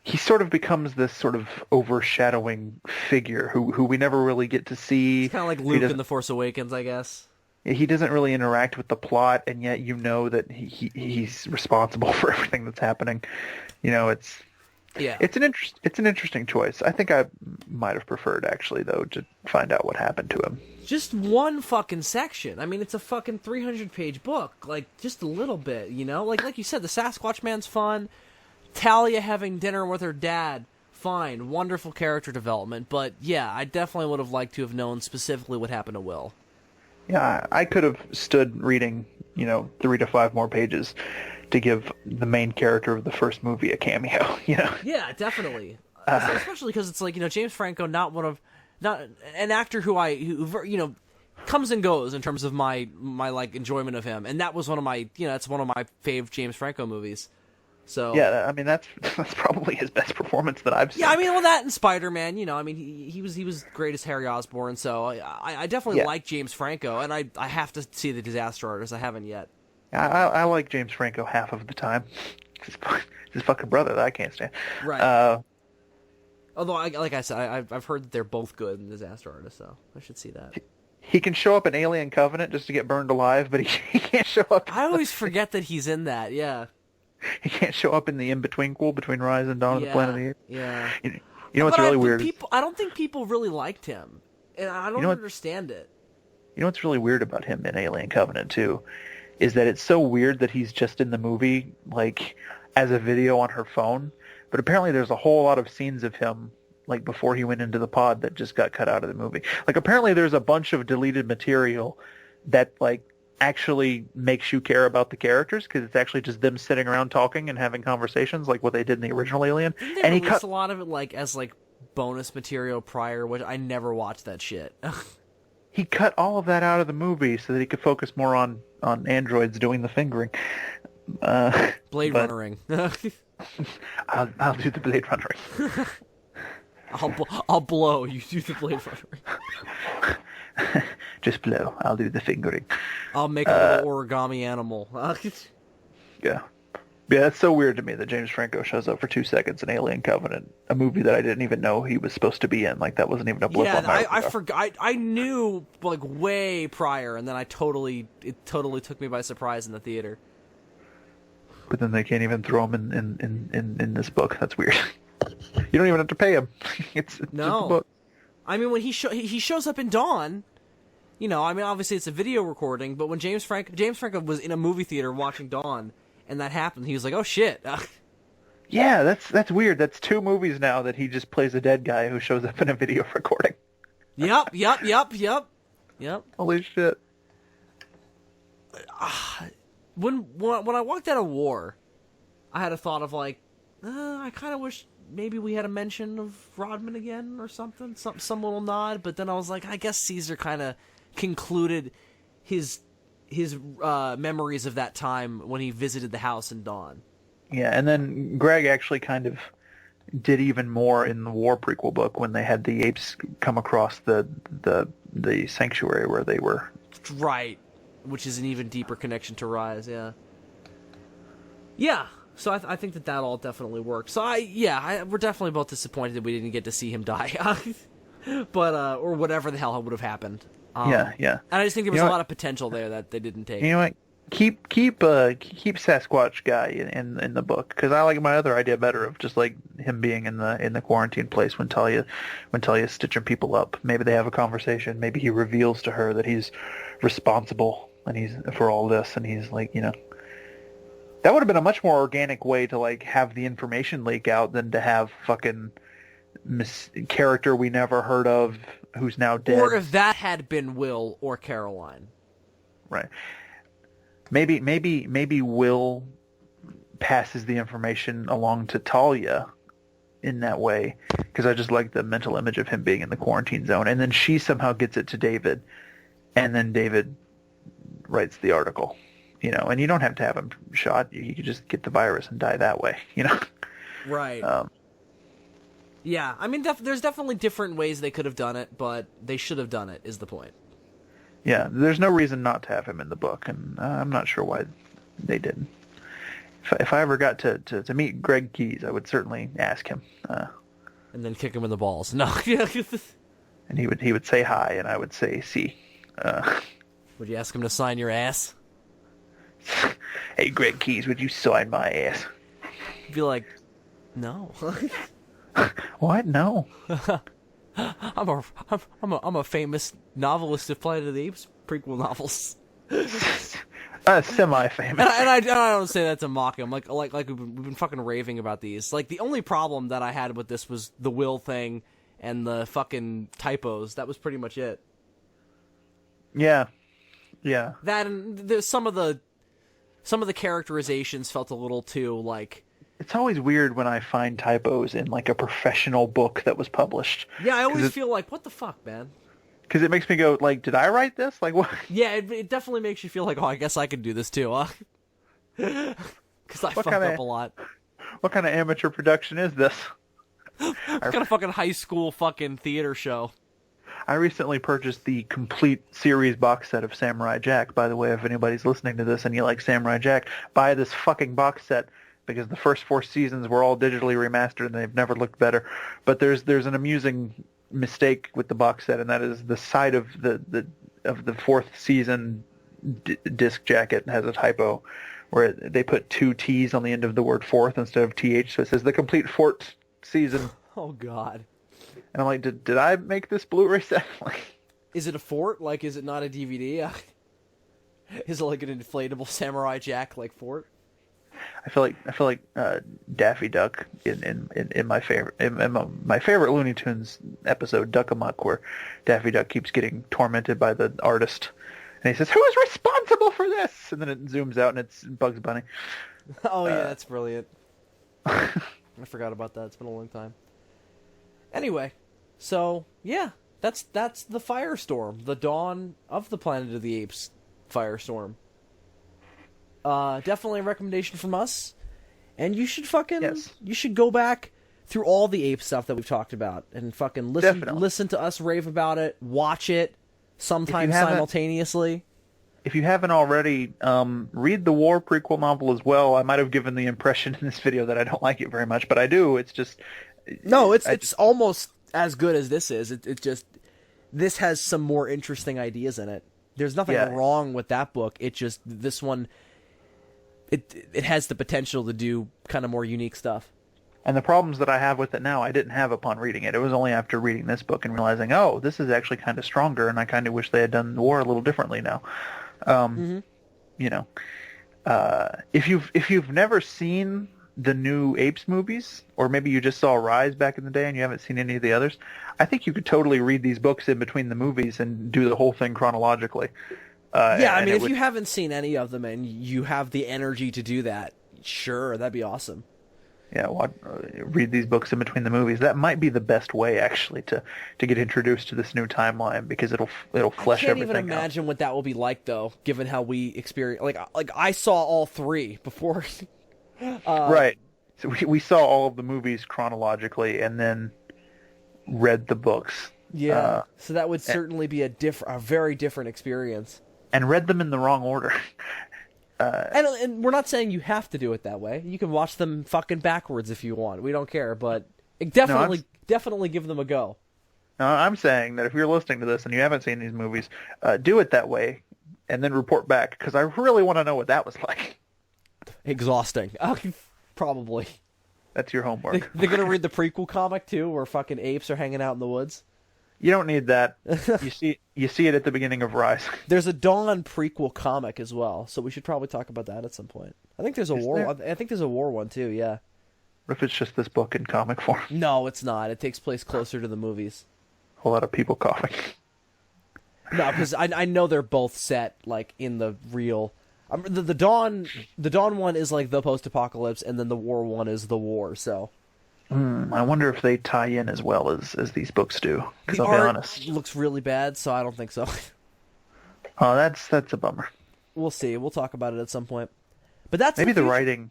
He sort of becomes this sort of overshadowing figure who we never really get to see. It's kind of like Luke in The Force Awakens, I guess. He doesn't really interact with the plot, and yet that he's responsible for everything that's happening. It's an interesting choice. I think I might have preferred, actually, though, to find out what happened to him. Just one fucking section. I mean, it's a fucking 300-page book. Like, just a little bit, Like you said, the Sasquatch Man's fun. Talia having dinner with her dad, fine. Wonderful character development. But, yeah, I definitely would have liked to have known specifically what happened to Will. Yeah, I could have stood reading, 3 to 5 more pages to give the main character of the first movie a cameo. Yeah, definitely. Uh, Especially because it's like, James Franco, not an actor who comes and goes in terms of my like enjoyment of him, and that was one of my that's one of my fave James Franco movies. So yeah, I mean that's probably his best performance that I've seen. yeah, I mean, well, that and Spider-Man, he was great as Harry Osborn, so I definitely like James Franco, and I have to see The Disaster Artist. I haven't yet. I like James Franco half of the time. His fucking brother that I can't stand. Right. Although, like I said, I've heard that they're both good in Disaster Artist, so I should see that. He can show up in Alien Covenant just to get burned alive, but he can't show up. I always forget that he's in that. Yeah. He can't show up in the in-between between Rise and Dawn of the Planet of the Apes. Yeah. You know what's really weird? I don't think people really liked him, and I don't understand it. You know what's really weird about him in Alien Covenant too, is that it's so weird that he's just in the movie like as a video on her phone, but apparently there's a whole lot of scenes of him like before he went into the pod that just got cut out of the movie. Like apparently there's a bunch of deleted material that like actually makes you care about the characters because it's actually just them sitting around talking and having conversations like what they did in the original Alien. Didn't they and he release cut a lot of it like as like bonus material prior, which I never watched that shit. he cut all of that out of the movie so that he could focus more on androids doing the fingering. Blade Runnering. I'll do the Blade Runnering. I'll blow. You do the Blade Runnering. Just blow. I'll do the fingering. I'll make a little origami animal. Yeah. Yeah, it's so weird to me that James Franco shows up for 2 seconds in Alien Covenant, a movie that I didn't even know he was supposed to be in. Like, that wasn't even a blip on my radar. I forgot. I knew, like, way prior, and then it totally took me by surprise in the theater. But then they can't even throw him in this book. That's weird. You don't even have to pay him. It's just a book. I mean, when he shows up in Dawn, I mean, obviously it's a video recording, but when James Franco was in a movie theater watching Dawn, and that happened, he was like, "Oh shit!" Yeah, that's weird. That's 2 movies now that he just plays a dead guy who shows up in a video recording. Yep. Holy shit! When I walked out of war, I had a thought of like, I kind of wish maybe we had a mention of Rodman again or something, some little nod. But then I was like, I guess Caesar kind of concluded his memories of that time when he visited the house in Dawn. Yeah, and then Greg actually kind of did even more in the War prequel book when they had the apes come across the sanctuary where they were. Right, which is an even deeper connection to Rise. Yeah. Yeah. So I think that all definitely worked. So we're definitely both disappointed that we didn't get to see him die, but or whatever the hell would have happened. Yeah. And I just think there was a lot of potential there that they didn't take. You know what? Keep Sasquatch guy in the book because I like my other idea better of just like him being in the quarantine place when Talia's stitching people up. Maybe they have a conversation. Maybe he reveals to her that he's responsible and he's for all this, and he's like, that would have been a much more organic way to like have the information leak out than to have fucking character we never heard of who's now dead. Or if that had been Will or Caroline. Right. Maybe Will passes the information along to Talia in that way because I just like the mental image of him being in the quarantine zone, and then she somehow gets it to David, and then David writes the article. And you don't have to have him shot. You could just get the virus and die that way, Right. Yeah, I mean, there's definitely different ways they could have done it, but they should have done it, is the point. Yeah, there's no reason not to have him in the book, and I'm not sure why they didn't. If I ever got to meet Greg Keyes, I would certainly ask him. And then kick him in the balls. No. And he would say hi, and I would say see. Would you ask him to sign your ass? Hey, Greg Keyes, would you sign my ass? He'd be like, no. What? No. I'm a famous novelist of Planet of the Apes prequel novels. Semi-famous. And I don't say that to mock him. Like we've been fucking raving about these. Like the only problem that I had with this was the Will thing and the fucking typos. That was pretty much it. Yeah. Yeah. That and some of the characterizations felt a little too like. It's always weird when I find typos in like a professional book that was published. Yeah, I always feel like, what the fuck, man? Because it makes me go, like, did I write this? Like, what? Yeah, it definitely makes you feel like, oh, I guess I can do this too, huh? Because I fucked up a lot. What kind of amateur production is this? What kind of fucking high school fucking theater show? I recently purchased the complete series box set of Samurai Jack. By the way, if anybody's listening to this and you like Samurai Jack, buy this fucking box set. Because the first 4 seasons were all digitally remastered and they've never looked better. But there's an amusing mistake with the box set, and that is the side of the 4th season disc jacket has a typo where they put 2 T's on the end of the word fourth instead of TH, so it says the complete 4th season. Oh God. And I'm like, did I make this Blu-ray set? Is it a fort? Like, is it not a DVD? Is it like an inflatable Samurai Jack like fort? I feel like Daffy Duck in my favorite Looney Tunes episode, Duck Amuck, where Daffy Duck keeps getting tormented by the artist, and he says, "Who is responsible for this?" And then it zooms out and it's Bugs Bunny. Oh yeah, that's brilliant. I forgot about that. It's been a long time. Anyway, so yeah, that's the Firestorm, the dawn of the Planet of the Apes Firestorm. Definitely a recommendation from us. And you should you should go back through all the ape stuff that we've talked about and fucking listen to us rave about it, watch it sometime simultaneously. If you haven't already, read the War prequel novel as well. I might have given the impression in this video that I don't like it very much, but I do. It's just... No, it's almost as good as this is. It just... This has some more interesting ideas in it. There's nothing wrong with that book. It just... This one... It has the potential to do kind of more unique stuff. And the problems that I have with it now, I didn't have upon reading it. It was only after reading this book and realizing, oh, this is actually kind of stronger, and I kind of wish they had done the War a little differently now. You know, if you've never seen the new Apes movies, or maybe you just saw Rise back in the day and you haven't seen any of the others, I think you could totally read these books in between the movies and do the whole thing chronologically. Yeah, I mean, if you haven't seen any of them and you have the energy to do that, sure, that'd be awesome. Yeah, read these books in between the movies. That might be the best way, actually, to get introduced to this new timeline, because it'll flesh everything out. I can't even imagine what that will be like, though, given how we experience. Like I saw all 3 before. Right. So we saw all of the movies chronologically, and then read the books. Yeah. So that would certainly be a very different experience. And read them in the wrong order. And we're not saying you have to do it that way. You can watch them fucking backwards if you want. We don't care, but definitely give them a go. No, I'm saying that if you're listening to this and you haven't seen these movies, do it that way, and then report back, because I really want to know what that was like. Exhausting. Probably. That's your homework. They're going to read the prequel comic, too, where fucking apes are hanging out in the woods? You don't need that. You see it at the beginning of Rise. There's a Dawn prequel comic as well, so we should probably talk about that at some point. I think there's a I think there's a war one too. Yeah. What if it's just this book in comic form? No, it's not. It takes place closer to the movies. A whole lot of people coughing. No, because I know they're both set like in the real. The Dawn one is like the post-apocalypse, and then the war one is the war. So. I wonder if they tie in as well as these books do. Because I'll be honest, looks really bad, so I don't think so. Oh, that's a bummer. We'll see. We'll talk about it at some point. But that's maybe the writing.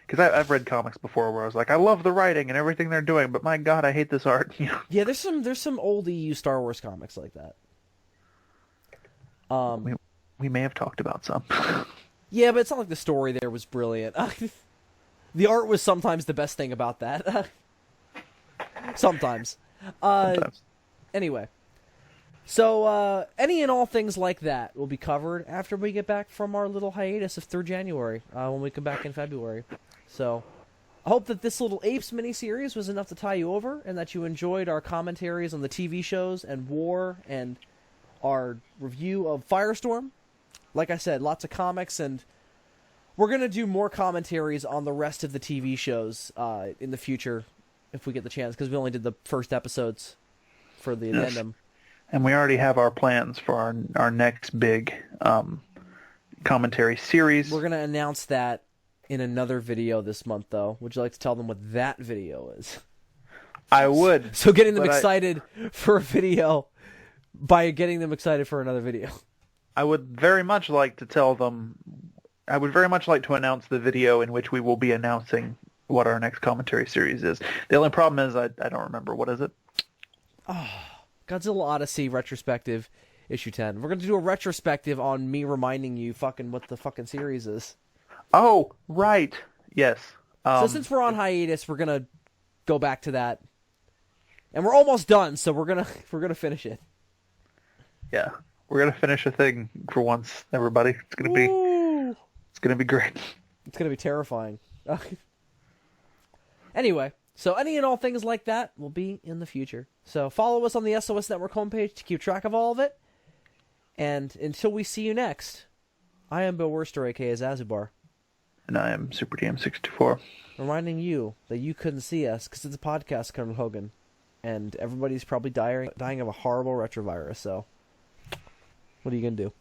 Because I've read comics before where I was like, I love the writing and everything they're doing, but my God, I hate this art. Yeah, there's some old EU Star Wars comics like that. We may have talked about some. Yeah, but it's not like the story there was brilliant. The art was sometimes the best thing about that. Sometimes. Anyway. So, any and all things like that will be covered after we get back from our little hiatus through January, when we come back in February. So, I hope that this little Apes miniseries was enough to tie you over, and that you enjoyed our commentaries on the TV shows and War, and our review of Firestorm. Like I said, lots of comics, and we're going to do more commentaries on the rest of the TV shows in the future, if we get the chance, because we only did the first episodes for the addendum. And we already have our plans for our next big commentary series. We're going to announce that in another video this month, though. Would you like to tell them what that video is? I would. So getting them excited for a video by getting them excited for another video. I would very much like to tell them. I would very much like to announce the video in which we will be announcing what our next commentary series is. The only problem is I don't remember. What is it? Godzilla Odyssey retrospective, issue 10. We're going to do a retrospective on me reminding you fucking what the fucking series is. Oh, right. Yes. So since we're on hiatus, we're going to go back to that. And we're almost done, so we're going to finish it. Yeah. We're going to finish a thing for once, everybody. It's going to be great. It's going to be terrifying. Anyway, so any and all things like that will be in the future. So follow us on the SOS Network homepage to keep track of all of it. And until we see you next, I am Bill Worster, a.k.a. Zazubaar. And I am Super DM624. Reminding you that you couldn't see us because it's a podcast, Colonel Hogan. And everybody's probably dying of a horrible retrovirus, so what are you going to do?